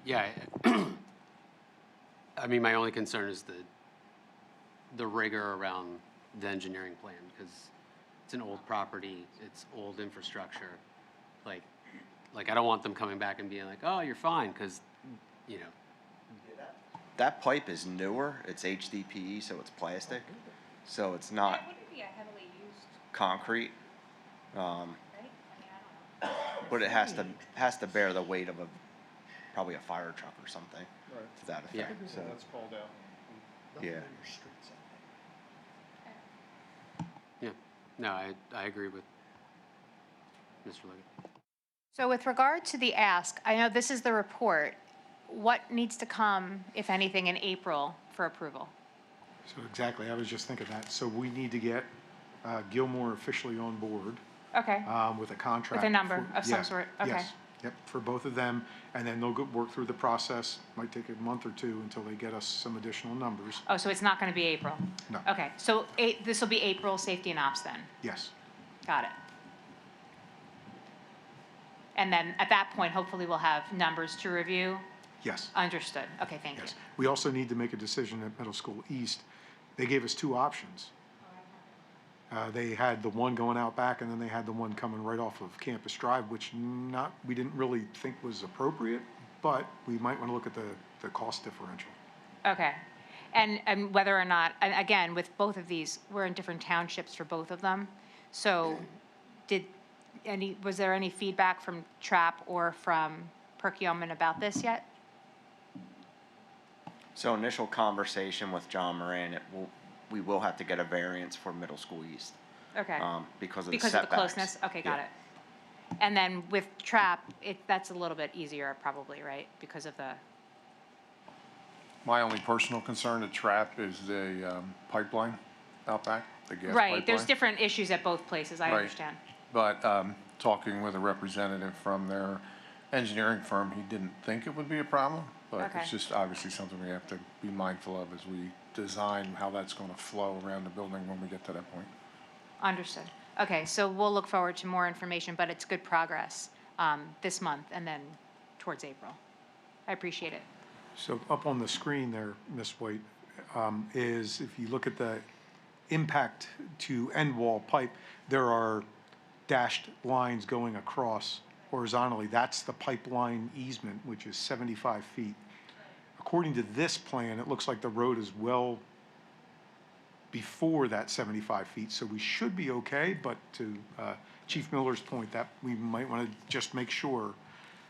Yeah, I mean, my only concern is the rigor around the engineering plan, because it's an old property, it's old infrastructure. Like I don't want them coming back and being like, oh, you're fine, because, you know, That pipe is newer, it's HDPE, so it's plastic, so it's not wouldn't be a heavily used, concrete. right? I mean, I don't know. But it has to bear the weight of probably a fire truck or something to that Yeah. effect, so, called out. yeah. yeah. No, I agree with Mr. Leggett. So with regard to the ask, I know this is the report. What needs to come, if anything, in April for approval? So exactly, I was just thinking that. So we need to get Gilmore officially on board Okay, with a contract. with a number for- of some yeah, sort, okay. Yes, yep, for both of them, and then they'll work through the process. Might take a month or two until they get us some additional numbers. Oh, so it's not going to be April? No. Okay, so this will be April safety and ops then? Yes, Got it. And then at that point, hopefully we'll have numbers to review? yes, Understood. Okay, thank you. yes. We also need to make a decision at Middle School East. They gave us two options. They had the one going out back, and then they had the one coming right off of Campus Drive, which we didn't really think was appropriate, but we might want to look at the cost differential. Okay. And whether or not, and again, with both of these, we're in different townships for both of them. So was there any feedback from TRAP or from Perkiomen about this yet? So initial conversation with John Moran, we will have to get a variance for Middle School East, Okay. because of the Because of the setbacks. closeness? Okay, got Yeah. it. And then with TRAP, that's a little bit easier probably, right? Because of the, My only personal concern to TRAP is the pipeline out back, the gas pipeline. right, there's different issues at both places, I Right. understand. But talking with a representative from their engineering firm, he didn't think it would be a problem. But Okay. it's just obviously something we have to be mindful of as we design how that's going to flow around the building when we get to that point. Understood. Okay, so we'll look forward to more information, but it's good progress this month and then towards April. I appreciate it. So up on the screen there, Ms. White, is if you look at the impact to end wall pipe, there are dashed lines going across horizontally. That's the pipeline easement, which is 75 feet. According to this plan, it looks like the road is well before that 75 feet, so we should be okay, but to Chief Miller's point, that we might want to just make sure,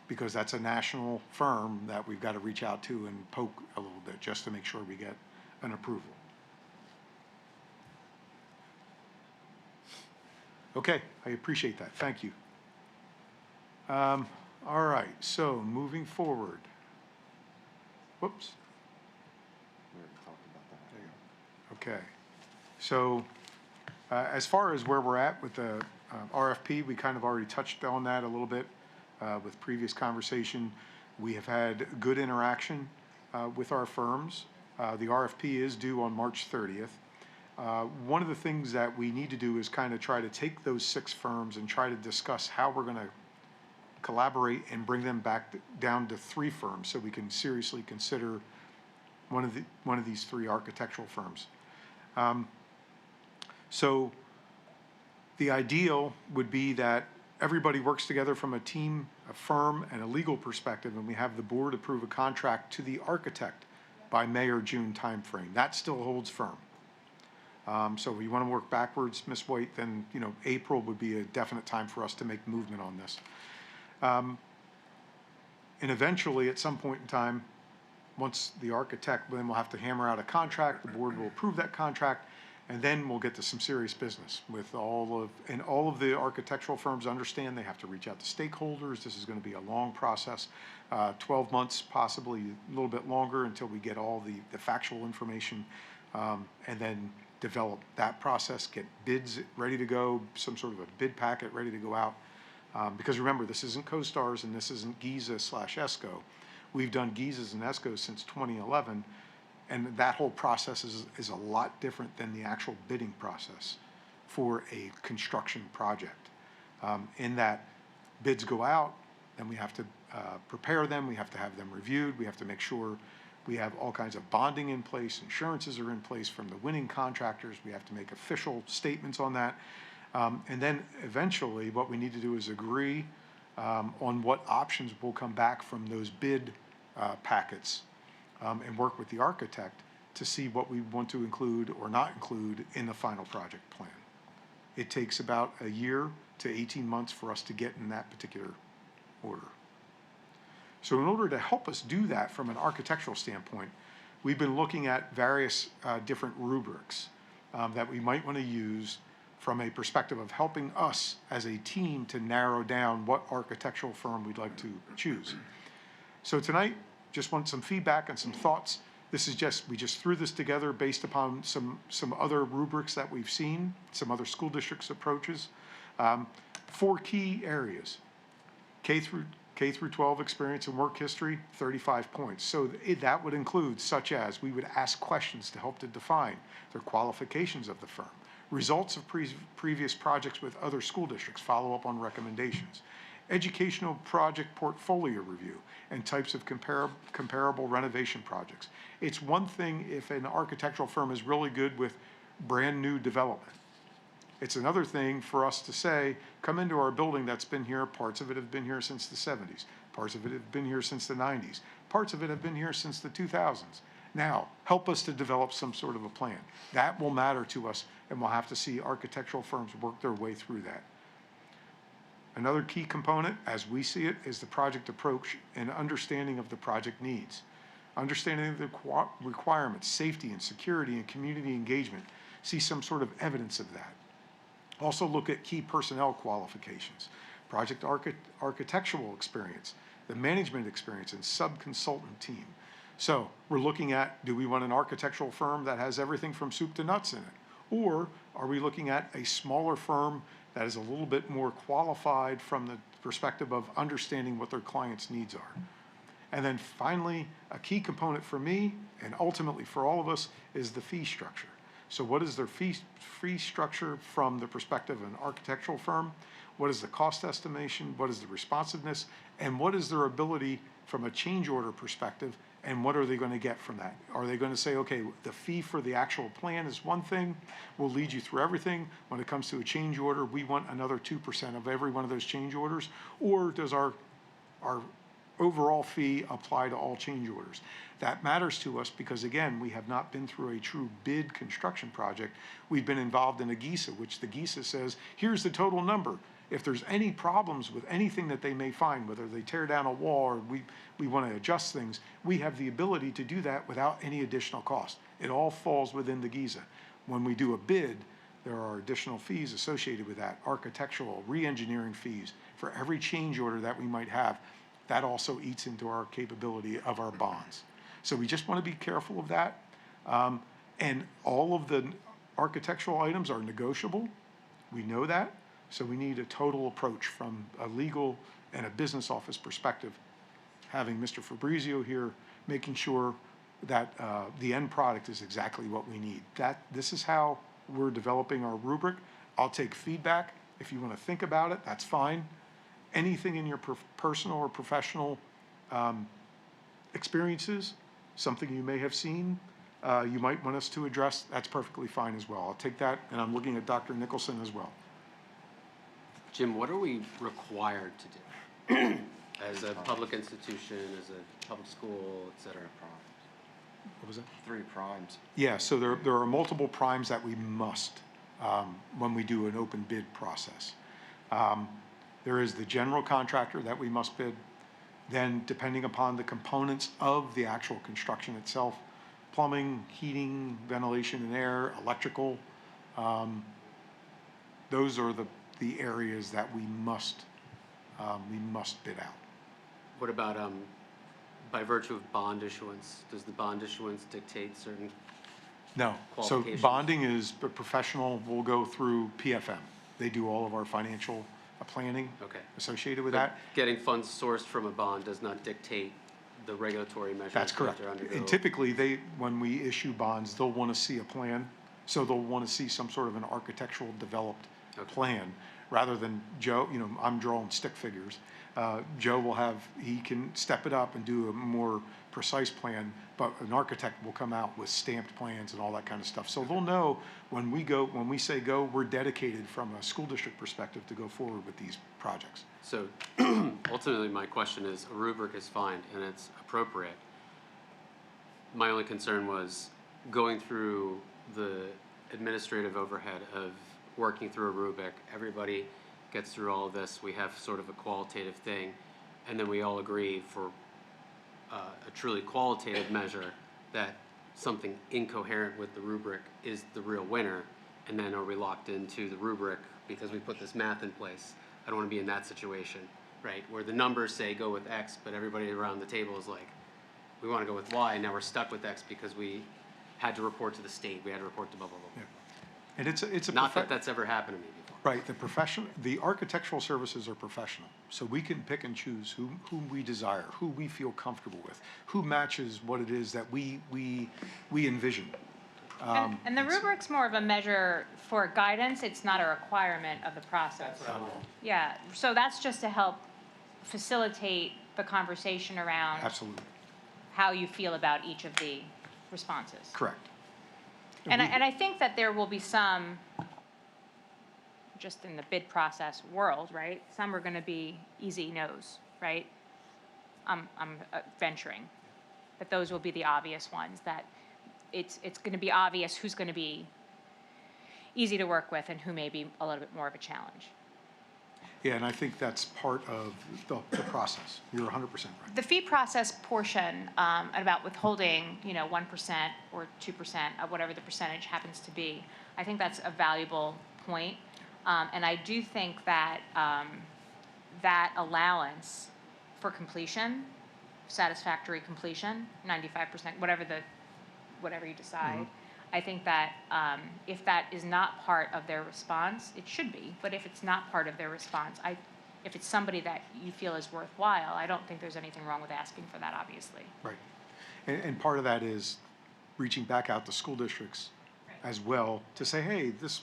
because that's a national firm that we've got to reach out to and poke a little bit, just to make sure we get an approval. Okay, I appreciate that, thank you. All right, so moving forward. Whoops. We already talked about that. Okay, so as far as where we're at with the RFP, we kind of already touched on that a little bit with previous conversation. We have had good interaction with our firms. The RFP is due on March 30th. One of the things that we need to do is kind of try to take those 6 firms and try to discuss how we're going to collaborate and bring them back down to 3 firms, so we can seriously consider one of these 3 architectural firms. So the ideal would be that everybody works together from a team, a firm, and a legal perspective, and we have the board approve a contract to the architect by May or June timeframe. That still holds firm. So if you want to work backwards, Ms. White, then April would be a definite time for us to make movement on this. And eventually, at some point in time, once the architect, then we'll have to hammer out a contract, the board will approve that contract, and then we'll get to some serious business with all of the architectural firms understand they have to reach out to stakeholders. This is going to be a long process, 12 months, possibly a little bit longer until we get all the factual information. And then develop that process, get bids ready to go, some sort of a bid packet ready to go out. Because remember, this isn't CoStars and this isn't Giza/ESCO. We've done Gizas and ESCOs since 2011, and that whole process is a lot different than the actual bidding process for a construction project. In that bids go out, then we have to prepare them, we have to have them reviewed, we have to make sure we have all kinds of bonding in place, insurances are in place from the winning contractors, we have to make official statements on that. And then eventually what we need to do is agree on what options will come back from those bid packets and work with the architect to see what we want to include or not include in the final project plan. It takes about a year to 18 months for us to get in that particular order. So in order to help us do that from an architectural standpoint, we've been looking at various different rubrics that we might want to use from a perspective of helping us as a team to narrow down what architectural firm we'd like to choose. So tonight, just want some feedback and some thoughts. This is we just threw this together based upon some other rubrics that we've seen, some other school districts' approaches. 4 key areas: K through 12 experience and work history, 35 points. So that would include such as we would ask questions to help to define their qualifications of the firm, results of previous projects with other school districts, follow up on recommendations, educational project portfolio review, and types of comparable renovation projects. It's one thing if an architectural firm is really good with brand new development. It's another thing for us to say, come into our building that's been here, parts of it have been here since the 70s, parts of it have been here since the 90s, parts of it have been here since the 2000s. Now, help us to develop some sort of a plan. That will matter to us, and we'll have to see architectural firms work their way through that. Another key component, as we see it, is the project approach and understanding of the project needs. Understanding of the requirements, safety and security and community engagement. See some sort of evidence of that. Also look at key personnel qualifications, project architectural experience, the management experience, and sub-consultant team. So we're looking at, do we want an architectural firm that has everything from soup to nuts in it? Or are we looking at a smaller firm that is a little bit more qualified from the perspective of understanding what their clients' needs are? And then finally, a key component for me, and ultimately for all of us, is the fee structure. So what is their fee structure from the perspective of an architectural firm? What is the cost estimation? What is the responsiveness? And what is their ability from a change order perspective? And what are they going to get from that? Are they going to say, okay, the fee for the actual plan is one thing, we'll lead you through everything. When it comes to a change order, we want another 2% of every one of those change orders? Or does our overall fee apply to all change orders? That matters to us because, again, we have not been through a true bid construction project. We've been involved in a GISA, which the GISA says, here's the total number. If there's any problems with anything that they may find, whether they tear down a wall or we want to adjust things, we have the ability to do that without any additional cost. It all falls within the GISA. When we do a bid, there are additional fees associated with that, architectural, re-engineering fees for every change order that we might have. That also eats into our capability of our bonds. So we just want to be careful of that. And all of the architectural items are negotiable. We know that. So we need a total approach from a legal and a business office perspective. Having Mr. Fabrizio here, making sure that the end product is exactly what we need. This is how we're developing our rubric. I'll take feedback. If you want to think about it, that's fine. Anything in your personal or professional experiences, something you may have seen, you might want us to address, that's perfectly fine as well. I'll take that, and I'm looking at Dr. Nicholson as well. Jim, what are we required to do as a public institution, as a public school, et cetera? What was that? 3 primes. Yeah, so there are multiple primes that we must when we do an open bid process. There is the general contractor that we must bid. Then, depending upon the components of the actual construction itself, plumbing, heating, ventilation and air, electrical, those are the areas that we must bid out. What about by virtue of bond issuance? Does the bond issuance dictate certain No, so qualifications? bonding is, a professional will go through PFM. They do all of our financial planning Okay. associated with But that. getting funds sourced from a bond does not dictate the regulatory measures That's you have correct. to undergo. And typically, when we issue bonds, they'll want to see a plan. So they'll want to see some sort of an architectural developed Okay. plan, rather than Joe, I'm drawing stick figures. Joe he can step it up and do a more precise plan, but an architect will come out with stamped plans and all that kind of stuff. So they'll know when we say go, we're dedicated from a school district perspective to go forward with these projects. So ultimately, my question is, a rubric is fine and it's appropriate. My only concern was going through the administrative overhead of working through a rubric. Everybody gets through all of this. We have sort of a qualitative thing, and then we all agree for a truly qualitative measure that something incoherent with the rubric is the real winner, and then are we locked into the rubric because we put this math in place? I don't want to be in that situation, right? Where the numbers say go with X, but everybody around the table is like, we want to go with Y, and now we're stuck with X because we had to report to the state, we had to report to blah, blah, blah. And it's a Not that that's ever happened to me before. Right, the architectural services are professional, so we can pick and choose whom we desire, who we feel comfortable with, who matches what it is that we envision. And the rubric's more of a measure for guidance, it's not a requirement of the process. Yeah, so that's just to help facilitate the conversation around Absolutely, how you feel about each of the responses. correct. And I think that there will be some, just in the bid process world, right? Some are gonna be easy no's, right? I'm venturing, that those will be the obvious ones, that it's gonna be obvious who's gonna be easy to work with and who may be a little bit more of a challenge. Yeah, and I think that's part of the process. You're 100% right. The fee process portion, about withholding, 1% or 2%, whatever the percentage happens to be, I think that's a valuable point. And I do think that that allowance for completion, satisfactory completion, 95%, whatever you decide, I think that if that is not part of their response, it should be, but if it's not part of their response, if it's somebody that you feel is worthwhile, I don't think there's anything wrong with asking for that, obviously. Right. And part of that is reaching back out to school districts as well to say, hey, this,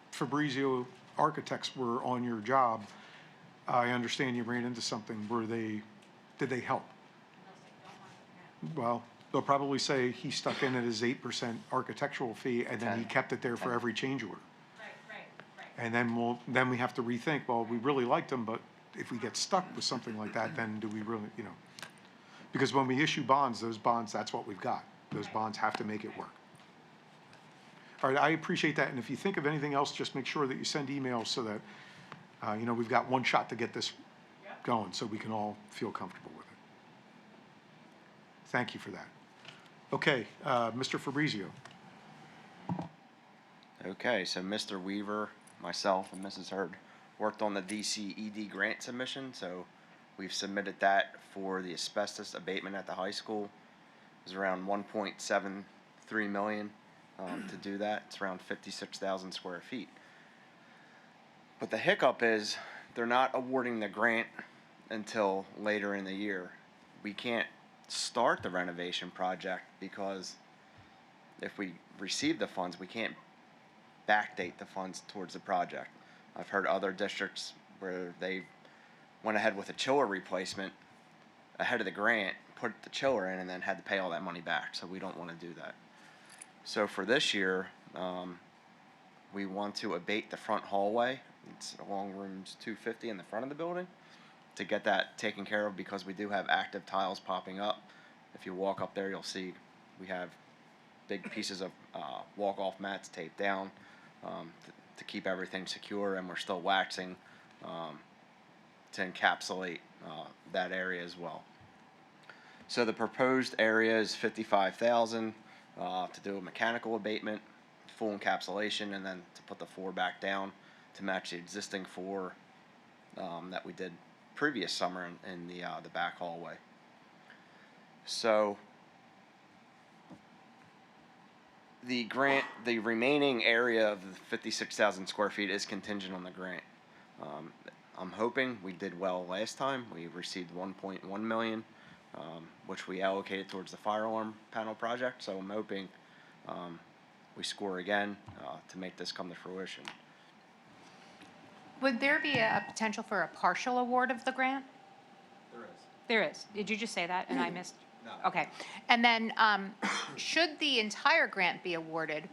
Fabrizio architects were on your job. I understand you ran into something. Did they help? Well, they'll probably say he stuck in at his 8% architectural fee and then he kept it there for every change order. Right. And then we have to rethink, well, we really liked him, but if we get stuck with something like that, then do we really, because when we issue bonds, those bonds, that's what we've got. Those bonds have to make it work. All right, I appreciate that, and if you think of anything else, just make sure that you send emails so that, we've got one shot to get this going, so we can all feel comfortable with it. Thank you for that. Okay, Mr. Fabrizio. Okay, so Mr. Weaver, myself, and Mrs. Hurd worked on the DCED grant submission, so we've submitted that for the asbestos abatement at the high school. It was around 1.73 million to do that. It's around 56,000 square feet. But the hiccup is they're not awarding the grant until later in the year. We can't start the renovation project because if we receive the funds, we can't backdate the funds towards the project. I've heard other districts where they went ahead with a chiller replacement ahead of the grant, put the chiller in, and then had to pay all that money back. So we don't want to do that. So for this year, we want to abate the front hallway. It's along rooms 250 in the front of the building to get that taken care of because we do have active tiles popping up. If you walk up there, you'll see we have big pieces of walk-off mats taped down to keep everything secure, and we're still waxing to encapsulate that area as well. So the proposed area is 55,000 to do a mechanical abatement, full encapsulation, and then to put the floor back down to match the existing floor that we did previous summer in the back hallway. So The grant, the remaining area of the 56,000 square feet is contingent on the grant. I'm hoping we did well last time. We received 1.1 million, which we allocated towards the fire alarm panel project. So I'm hoping we score again to make this come to fruition. Would there be a potential for a partial award of the grant? There is. Did you just say that and I missed? No. Okay. And then, should the entire grant be awarded,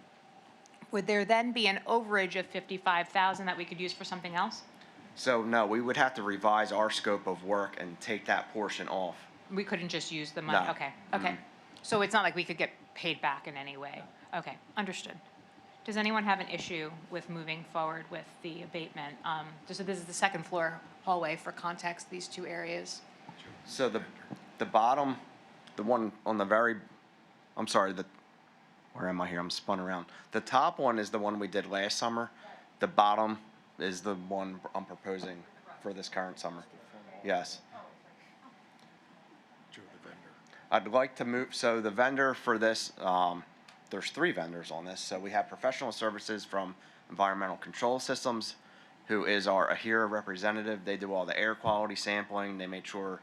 would there then be an overage of 55,000 that we could use for something else? So no, we would have to revise our scope of work and take that portion off. We couldn't just use the money? No. Okay, okay. So it's not like we could get paid back in any way? Okay, understood. Does anyone have an issue with moving forward with the abatement? So this is the second floor hallway for context, these two areas. So the bottom, the one on the very, I'm sorry, where am I here? I'm spun around. The top one is the one we did last summer. The bottom is the one I'm proposing for this current summer. Yes. I'd like to move, so the vendor for this, there's 3 vendors on this. So we have professional services from Environmental Control Systems, who is our AHERA representative. They do all the air quality sampling. They make sure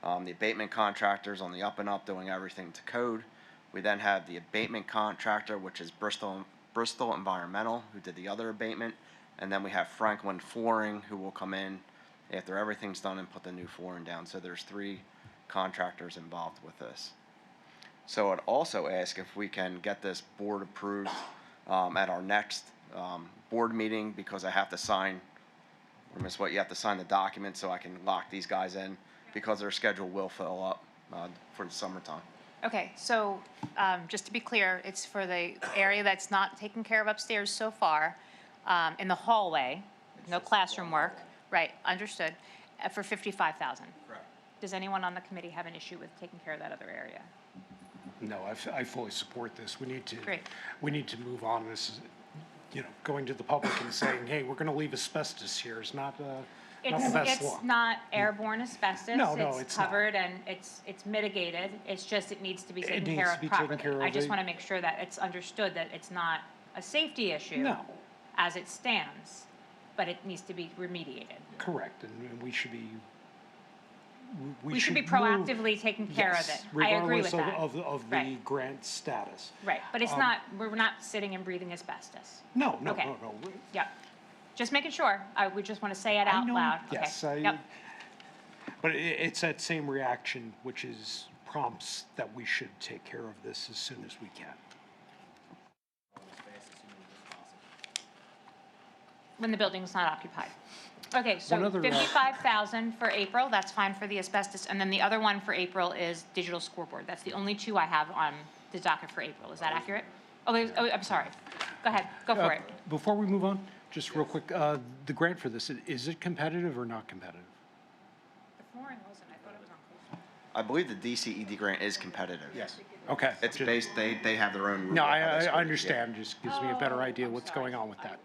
the abatement contractors on the up and up doing everything to code. We then have the abatement contractor, which is Bristol Environmental, who did the other abatement. And then we have Franklin Flooring, who will come in after everything's done and put the new flooring down. So there's 3 contractors involved with this. So I'd also ask if we can get this board approved at our next board meeting, because I have to sign, or Ms. What, you have to sign the document so I can lock these guys in, because their schedule will fill up for the summertime. Okay, so just to be clear, it's for the area that's not taken care of upstairs so far, in the hallway, no classroom work, right, understood, for 55,000. Correct. Does anyone on the committee have an issue with taking care of that other area? No, I fully support this. We need to. Great. We need to move on. This is, going to the public and saying, hey, we're going to leave asbestos here is not the best look. It's not airborne asbestos. No, it's not. covered and it's mitigated. It's just it needs to be taken needs care to of be taken properly. care of. I just want to make sure that it's understood that it's not a safety issue No. as it stands, but it needs to be remediated. Correct, and we should be. We should be move- proactively taking care of Yes, it. I agree with that. regardless of the Right. grant status. Right, but it's not, we're not sitting and breathing asbestos. No. Okay. Yep. Just making sure. We just want to say it I out know, loud. yes, Okay. Yep. But it's that same reaction, which is prompts that we should take care of this as soon as we can. When the building's not occupied. Okay, One so other, 55,000 for April, that's fine for the asbestos, and then the other one for April is digital scoreboard. That's the only 2 I have on the docket for April. Is that accurate? I'm sorry. Go ahead, go for it. Before we move on, just real quick, the grant for this, is it competitive or not competitive? The flooring wasn't, I thought it was on coastal. I believe the DCED grant is competitive. Yes. Okay. It's based, they have their own. No, rule I of how they score it, yeah. understand, just gives me a better idea what's going on with that.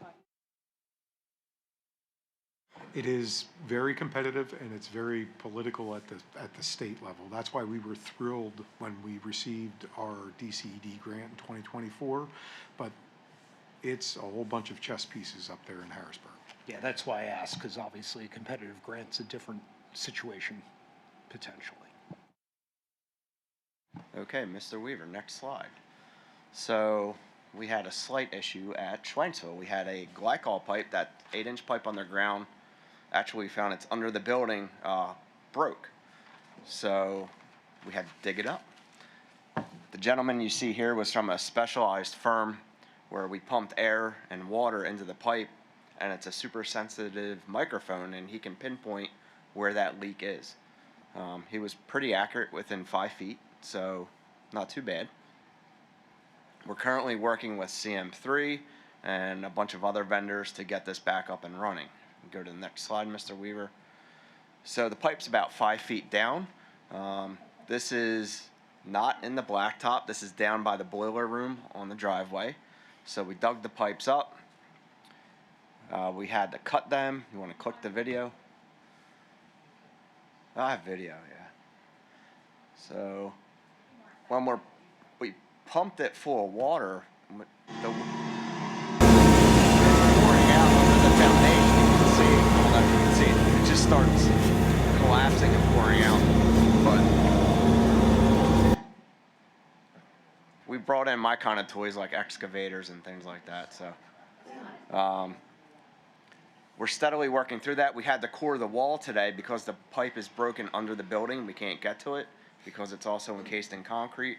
It is very competitive and it's very political at the state level. That's why we were thrilled when we received our DCED grant in 2024, but it's a whole bunch of chess pieces up there in Harrisburg. Yeah, that's why I asked, because obviously a competitive grant's a different situation, potentially. Okay, Mr. Weaver, next slide. So we had a slight issue at Schweinsville. We had a glycol pipe, that 8-inch pipe underground. Actually, we found it's under the building, broke. So we had to dig it up. The gentleman you see here was from a specialized firm where we pumped air and water into the pipe, and it's a super sensitive microphone, and he can pinpoint where that leak is. He was pretty accurate within 5 feet, so not too bad. We're currently working with CM3 and a bunch of other vendors to get this back up and running. Go to the next slide, Mr. Weaver. So the pipe's about 5 feet down. This is not in the blacktop. This is down by the boiler room on the driveway. So we dug the pipes up. We had to cut them. You want to click the video? I have video, yeah. So when we pumped it full of water, the pouring out under the foundation. You can see, I don't know if you can see it. It just starts collapsing and pouring out. But we brought in my kind of toys like excavators and things like that. So we're steadily working through that. We had to core the wall today because the pipe is broken under the building. We can't get to it because it's also encased in concrete.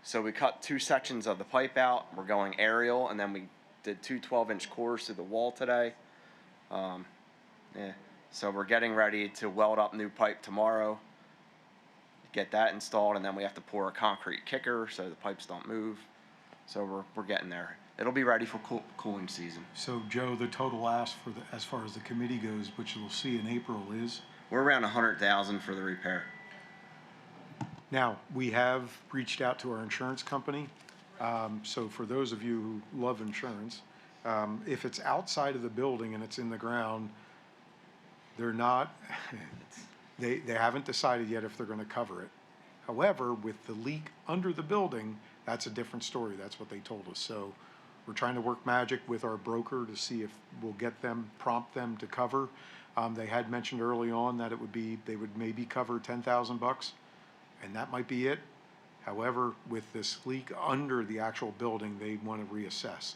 So we cut 2 sections of the pipe out. We're going aerial, and then we did 2 12-inch cores through the wall today. Yeah. So we're getting ready to weld up new pipe tomorrow, get that installed, and then we have to pour a concrete kicker so the pipes don't move. So we're getting there. It'll be ready for cooling season. So Joe, the total ask for as far as the committee goes, which you'll see in April, is? We're around 100,000 for the repair. Now, we have reached out to our insurance company. So for those of you who love insurance, if it's outside of the building and it's in the ground, they're not, they haven't decided yet if they're going to cover it. However, with the leak under the building, that's a different story. That's what they told us. So we're trying to work magic with our broker to see if we'll get them, prompt them to cover. They had mentioned early on that they would maybe cover $10,000, and that might be it. However, with this leak under the actual building, they want to reassess.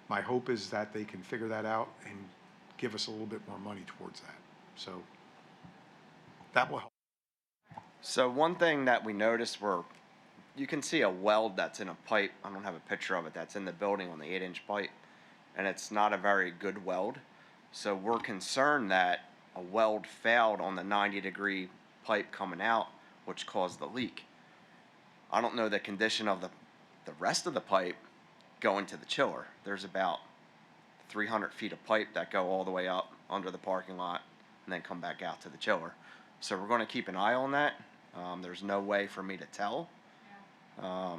My hope is that they can figure that out and give us a little bit more money towards that. So that will help. So one thing that we noticed you can see a weld that's in a pipe. I don't have a picture of it. That's in the building on the 8-inch pipe, and it's not a very good weld. So we're concerned that a weld failed on the 90-degree pipe coming out, which caused the leak. I don't know the condition of the rest of the pipe going to the chiller. There's about 300 feet of pipe that go all the way up under the parking lot and then come back out to the chiller. So we're going to keep an eye on that. There's no way for me to tell. But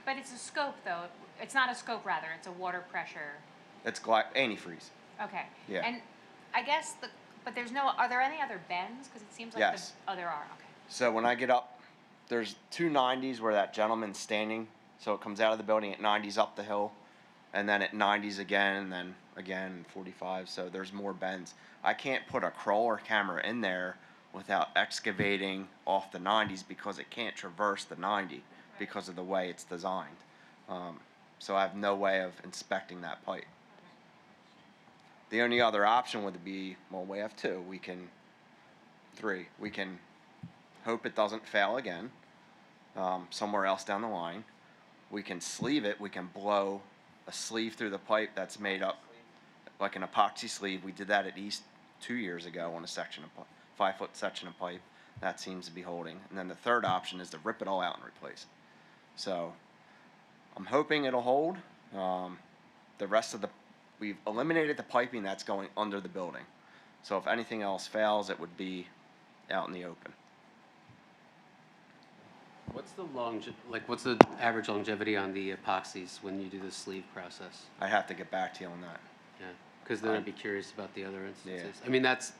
it's a scope, though. It's not a scope, rather. It's a water pressure. It's antifreeze. Okay. Yeah. And I guess but are there any other bends? Because it seems like Yes. there are. Okay. So when I get up, there's 2 90s where that gentleman's standing. So it comes out of the building at 90s up the hill, and then at 90s again, and then again 45. So there's more bends. I can't put a crawler camera in there without excavating off the 90s because it can't traverse the 90 because of the way it's designed. So I have no way of inspecting that pipe. The only other option would be, well, we have 2. 3. We can hope it doesn't fail again somewhere else down the line. We can sleeve it. We can blow a sleeve through the pipe that's made up like an epoxy sleeve. We did that at East 2 years ago on a 5-foot section of pipe. That seems to be holding. And then the third option is to rip it all out and replace it. So I'm hoping it'll hold. The rest of we've eliminated the piping that's going under the building. So if anything else fails, it would be out in the open. What's the average longevity on the epoxies when you do the sleeve process? I have to get back to you on that. Yeah, because then I'd be curious about the other instances. Yeah. I mean, that's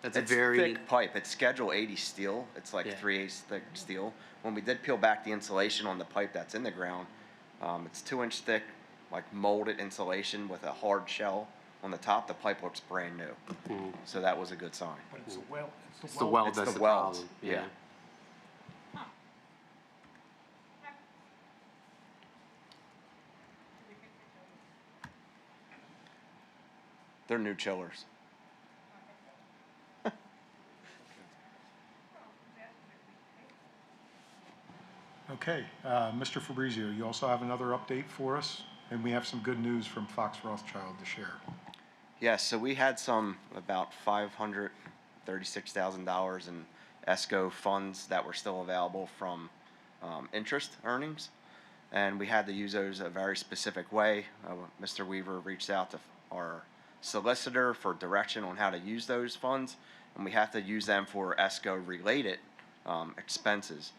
a It's very thick pipe. It's Schedule 80 steel. It's like 3/8 thick steel. When we did peel back the insulation on the pipe that's in the ground, it's 2-inch thick, like molded insulation with a hard shell on the top. The pipe looks brand new. So that was a good sign. But it's the weld. It's the weld It's that's the the welds. problem. Yeah. They're new chillers. Okay, Mr. Fabrizio, you also have another update for us, and we have some good news from Fox Rothschild to share. Yes, so we had about $536,000 in ESCO funds that were still available from interest earnings, and we had to use those a very specific way. Mr. Weaver reached out to our solicitor for direction on how to use those funds, and we have to use them for ESCO-related expenses.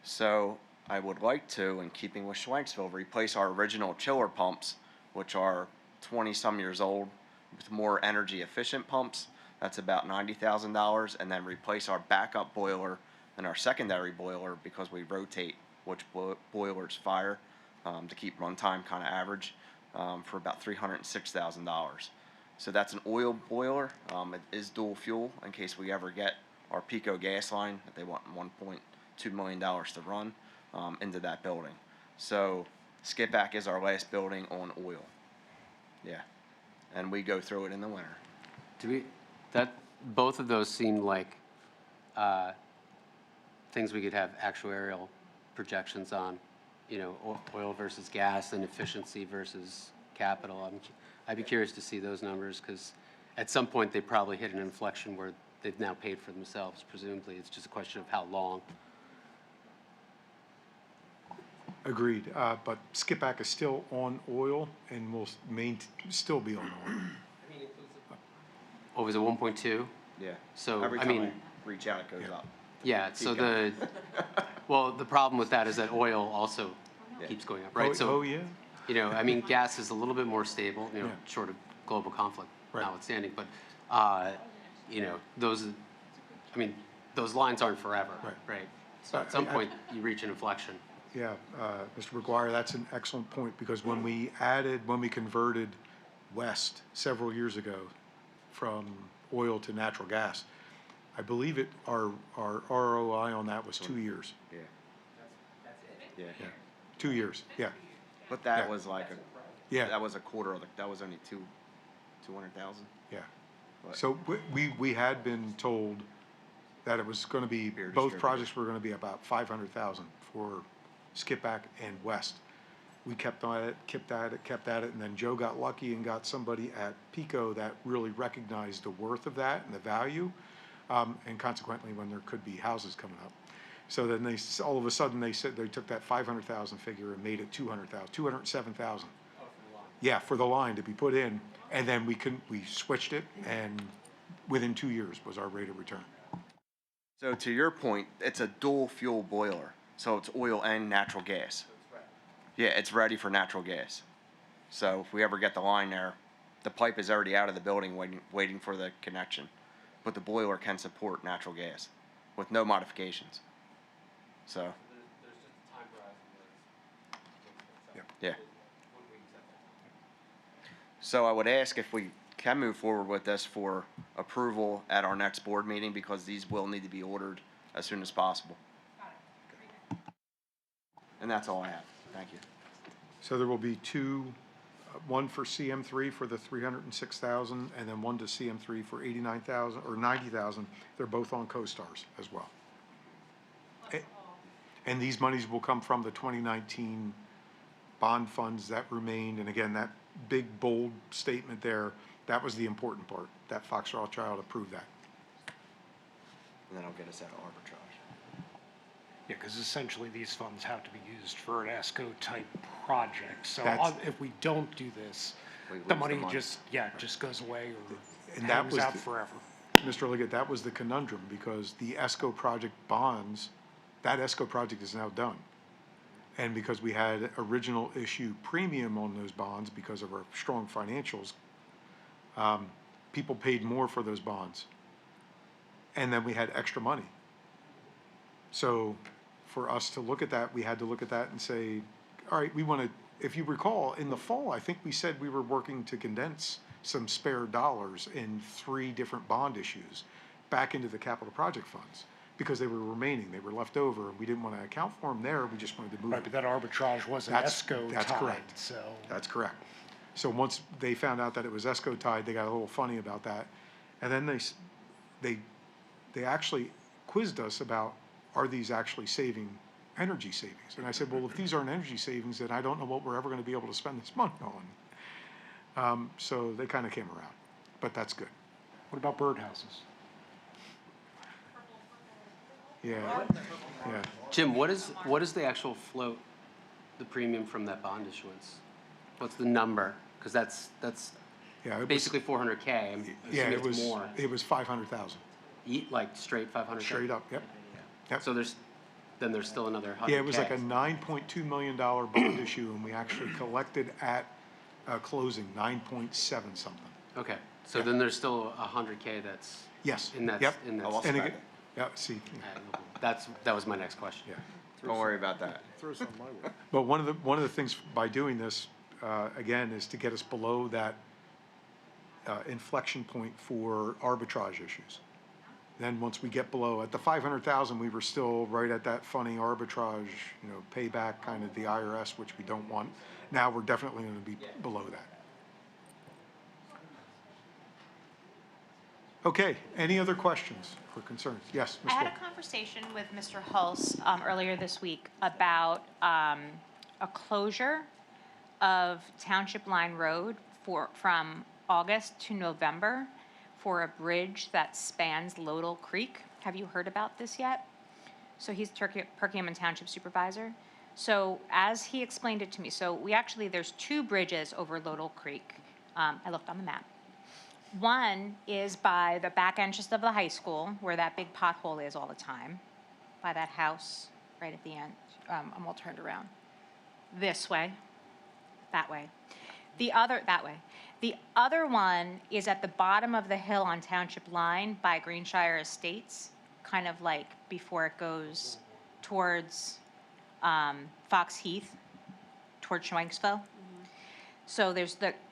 So I would like to, in keeping with Schwenksville, replace our original chiller pumps, which are 20-some years old, with more energy-efficient pumps. That's about $90,000, and then replace our backup boiler and our secondary boiler because we rotate which boilers fire. to keep runtime kind of average, for about $306,000. So that's an oil boiler. It is dual fuel in case we ever get our Pico gas line that they want $1.2 million to run into that building. So Skipback is our last building on oil. Yeah, and we go through it in the winter. Both of those seem like things we could have actuarial projections on, oil versus gas and efficiency versus capital. I'd be curious to see those numbers, because at some point they probably hit an inflection where they've now paid for themselves. Presumably, it's just a question of how long. Agreed, but Skipback is still on oil and will still be on oil. Oh, was it 1.2? Yeah. So, every I time mean, reach out, it goes up. yeah, so Keep well, the problem with that is that oil also keeps going up, right? Oh, yeah? I mean, gas is a little bit more stable, Yeah. short of global conflict Right. notwithstanding, but, those lines aren't forever, right? So at some point, you reach an inflection. Yeah, Mr. McGuire, that's an excellent point, because when we converted west several years ago from oil to natural gas, I believe our ROI on that was 2 years. Yeah. Yeah. Yeah, 2 years, yeah. But that Yeah. was like Yeah. that was a quarter of that was only 200,000. Yeah. But- So we had been told that it was gonna be, Beer both distributor. projects were gonna be about 500,000 for Skipback and West. We kept at it, and then Joe got lucky and got somebody at Pico that really recognized the worth of that and the value, and consequently, when there could be houses coming up. So then all of a sudden, they said they took that 500,000 figure and made it 200,000, 207,000. Yeah, for the line to be put in, and then we switched it, and within 2 years was our rate of return. So to your point, it's a dual fuel boiler, so it's oil and natural gas. Yeah, it's ready for natural gas. So if we ever get the line there, the pipe is already out of the building waiting for the connection. But the boiler can support natural gas with no modifications. So. Yeah. So I would ask if we can move forward with this for approval at our next board meeting, because these will need to be ordered as soon as possible. And that's all I have. Thank you. So there will be two, one for CM3 for the 306,000, and then one to CM3 for 89,000 or 90,000. They're both on co-stars as well. And these monies will come from the 2019 bond funds that remained. And again, that big bold statement there, that was the important part. That Fox Rothschild approved that. And then I'll get us out of arbitrage. Yeah, because essentially these funds have to be used for an ESCO-type project. So That's- if we don't do this, We lose the the money money. just goes away or And that hangs was out the- forever. Mr. Liggett, that was the conundrum, because the ESCO project bonds, that ESCO project is now done. And because we had original issue premium on those bonds because of our strong financials, people paid more for those bonds. And then we had extra money. So for us to look at that, we had to look at that and say, all right, we want to, if you recall, in the fall, I think we said we were working to condense some spare dollars in 3 different bond issues back into the capital project funds, because they were remaining, they were left over, and we didn't want to account for them there, we just wanted to move Right, but them. that arbitrage wasn't That's ESCO tied, correct. so. That's correct. So once they found out that it was ESCO tied, they got a little funny about that. And then they actually quizzed us about, are these actually energy savings? And I said, well, if these aren't energy savings, then I don't know what we're ever going to be able to spend this money on. So they kind of came around, but that's good. What about birdhouses? Yeah, yeah. Jim, what is the actual float, the premium from that bond issuance? What's the number? Because that's Yeah, it was, basically 400K. I'm yeah, assuming it was, it's more. it was 500,000, Like straight 500K? straight up, yep. Yep. So there's still another 100K. Yeah, it was like a $9.2 million bond issue, and we actually collected at closing 9.7 something. Okay, so then there's still 100K that's Yes. in that. Yep. In that. Oh, I'll And spend again, it. yeah, see, That was my next question. yeah. Don't worry about that. Throw some my way. But one of the things by doing this, again, is to get us below that inflection point for arbitrage issues. Then once we get below, at the 500,000, we were still right at that funny arbitrage, payback kind of the IRS, which we don't want. Now we're definitely going to be below that. Okay, any other questions or concerns? Yes, Ms. I had Wolf. a conversation with Mr. Hulse earlier this week about a closure of Township Line Road from August to November for a bridge that spans Lodell Creek. Have you heard about this yet? So he's Perkiomen Township Supervisor. So as he explained it to me, there's two bridges over Lodell Creek. I looked on the map. One is by the back entrance of the high school, where that big pothole is all the time, by that house right at the end. I'm all turned around. This way, that way. That way. The other one is at the bottom of the hill on Township Line by Greenshire Estates, kind of like before it goes towards Fox Heath, towards Schwenksville. So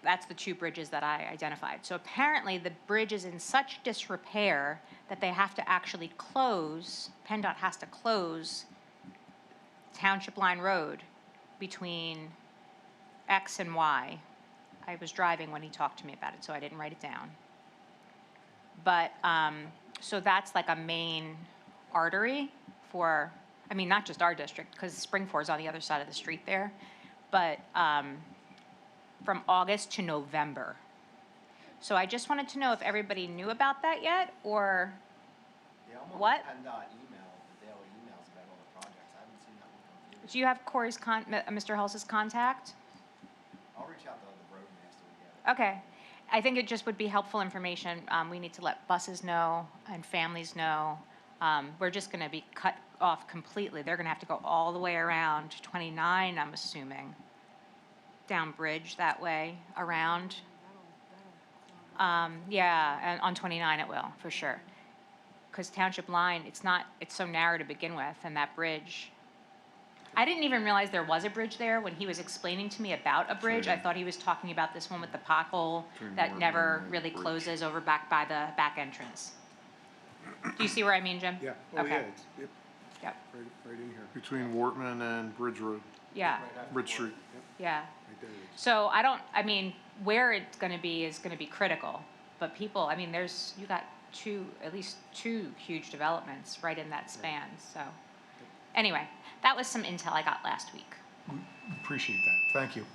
that's the two bridges that I identified. So apparently the bridge is in such disrepair that they have to actually close, PennDOT has to close Township Line Road between X and Y. I was driving when he talked to me about it, so I didn't write it down. But, so that's like a main artery for, not just our district, because Springford's on the other side of the street there, but, from August to November. So I just wanted to know if everybody knew about that yet, or what? PennDOT email, the daily emails about all the projects. I haven't seen that one come through. Do you have Corey's Mr. Hulse's contact? I'll reach out to the roadmaster to get it. Okay. I think it just would be helpful information. We need to let buses know and families know. We're just going to be cut off completely. They're going to have to go all the way around 29, I'm assuming. Down Bridge that way, around. Yeah, and on 29 it will, for sure. Because Township Line, it's so narrow to begin with, and that bridge. I didn't even realize there was a bridge there. When he was explaining to me about a bridge, I thought he was talking about this one with the pothole that never really closes over back by the back entrance. Do you see where I mean, Jim? Yeah. Okay. Yep. Yep. Right in here. Between Wortman and Bridge Road, Yeah, Bridge Street. yeah. Right there it is. So where it's gonna be is gonna be critical, but people, you got at least two huge developments right in that span, so. Anyway, that was some intel I got last week. Appreciate that. Thank you.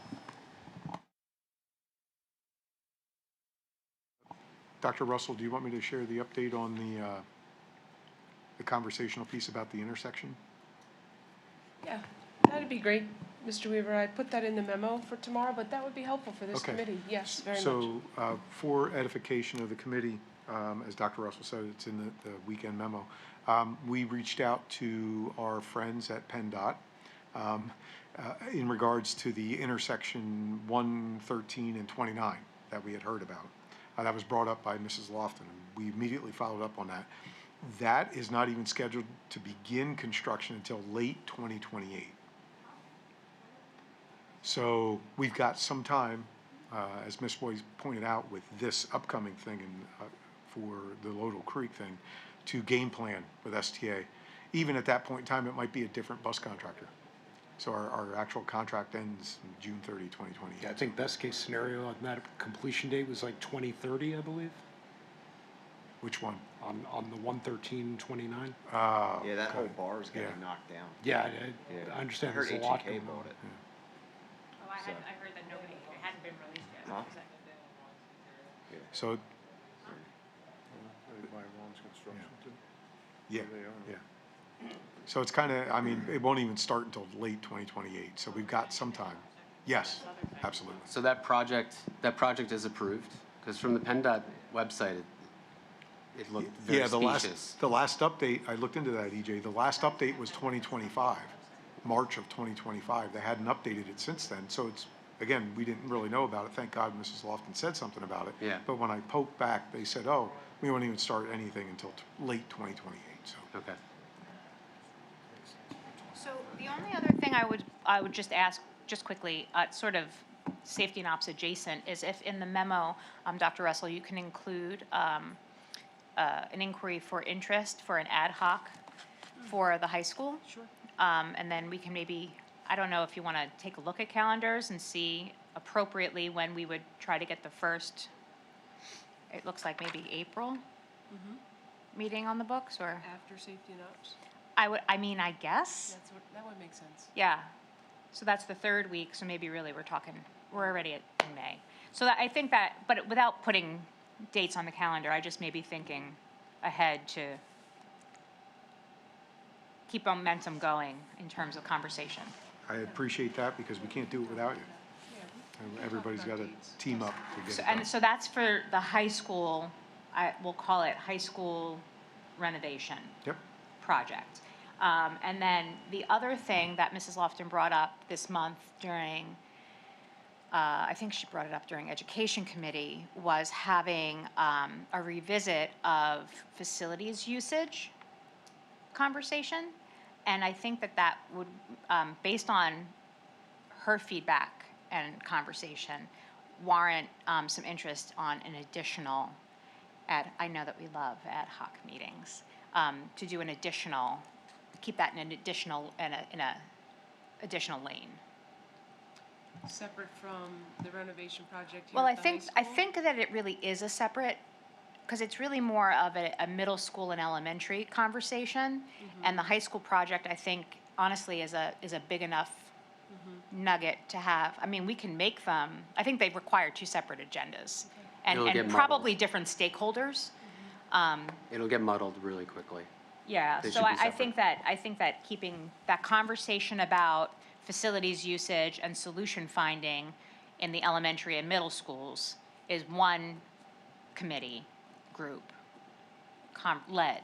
Dr. Russell, do you want me to share the update on the conversational piece about the intersection? Yeah, that'd be great, Mr. Weaver. I'd put that in the memo for tomorrow, but that would be helpful for this Okay. committee. Yes, very much. So for edification of the committee, as Dr. Russell said, it's in the weekend memo. We reached out to our friends at PennDOT in regards to the intersection 113 and 29 that we had heard about. That was brought up by Mrs. Lofton, and we immediately followed up on that. That is not even scheduled to begin construction until late 2028. So we've got some time, as Ms. Boyce pointed out, with this upcoming thing for the Lodell Creek thing, to game plan with STA. Even at that point in time, it might be a different bus contractor. So our actual contract ends June 30, 2028. Yeah, I think best case scenario on that completion date was like 2030, I believe, Which one? on the 11329. Yeah, that whole bar is getting knocked down. Yeah, Yeah. I understand I heard there's a lot HEK going bought on. it. Oh, I heard that it hadn't been released yet. Huh? So, By Ron's Construction, too. yeah, They own it. yeah. So it's kind of, it won't even start until late 2028, so we've got some time. Yes, absolutely. So that project is approved? Because from the PennDOT website, it looked very Yeah, specious. the last update, I looked into that, EJ, the last update was 2025, March of 2025. They hadn't updated it since then, so it's, again, we didn't really know about it. Thank God Mrs. Lofton said something about it. Yeah. But when I poked back, they said, oh, we won't even start anything until late 2028, so. Okay. So The only other thing I would just ask, just quickly, sort of safety and ops adjacent, is if in the memo, Dr. Russell, you can include an inquiry for interest for an ad hoc for the high school. Sure. And then we can maybe, I don't know if you want to take a look at calendars and see appropriately when we would try to get the first, it looks like maybe April meeting on the books, or? After safety and ops? I mean, I guess. That would make sense. Yeah, so that's the third week, so maybe really we're already in May. So I think that, but without putting dates on the calendar, I just may be thinking ahead to keep momentum going in terms of conversation. I appreciate that because we can't do it without you. Everybody's got to team up to get So, it done. and so that's for the high school, we'll call it high school renovation Yep. project. And then the other thing that Mrs. Lofton brought up this month during, I think she brought it up during Education Committee, was having a revisit of facilities usage conversation. And I think that would, based on her feedback and conversation, warrant some interest on an additional, I know that we love ad hoc meetings, to do an additional, keep that in an additional, in a additional lane. Separate from the renovation project here Well, at the high I school? think that it really is a separate, because it's really more of a middle school and elementary conversation. And the high school project, I think, honestly, is a big enough nugget to have. I mean, we can make them, I think they require two separate agendas. It'll get And muddled. probably different stakeholders. It'll get muddled really quickly. Yeah, They so should be I think that keeping that conversation about facilities usage and solution finding in the elementary and middle schools is one committee group led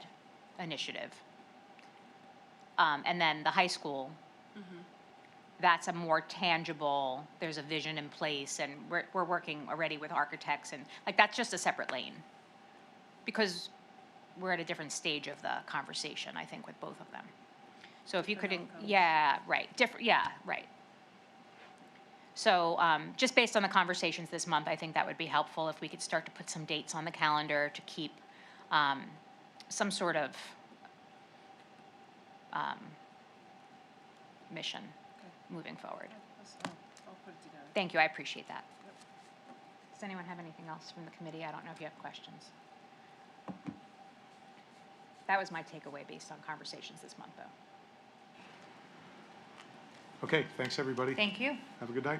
initiative. And then the high school, that's a more tangible, there's a vision in place, and we're working already with architects, and like that's just a separate lane. Because we're at a different stage of the conversation, I think, with both of them. So if you could, yeah, right, right. So just based on the conversations this month, I think that would be helpful if we could start to put some dates on the calendar to keep some sort of mission moving forward. I'll put it together. Thank you, I appreciate that. Does anyone have anything else from the committee? I don't know if you have questions. That was my takeaway based on conversations this month, though. Okay, thanks, everybody. Thank you. Have a good night.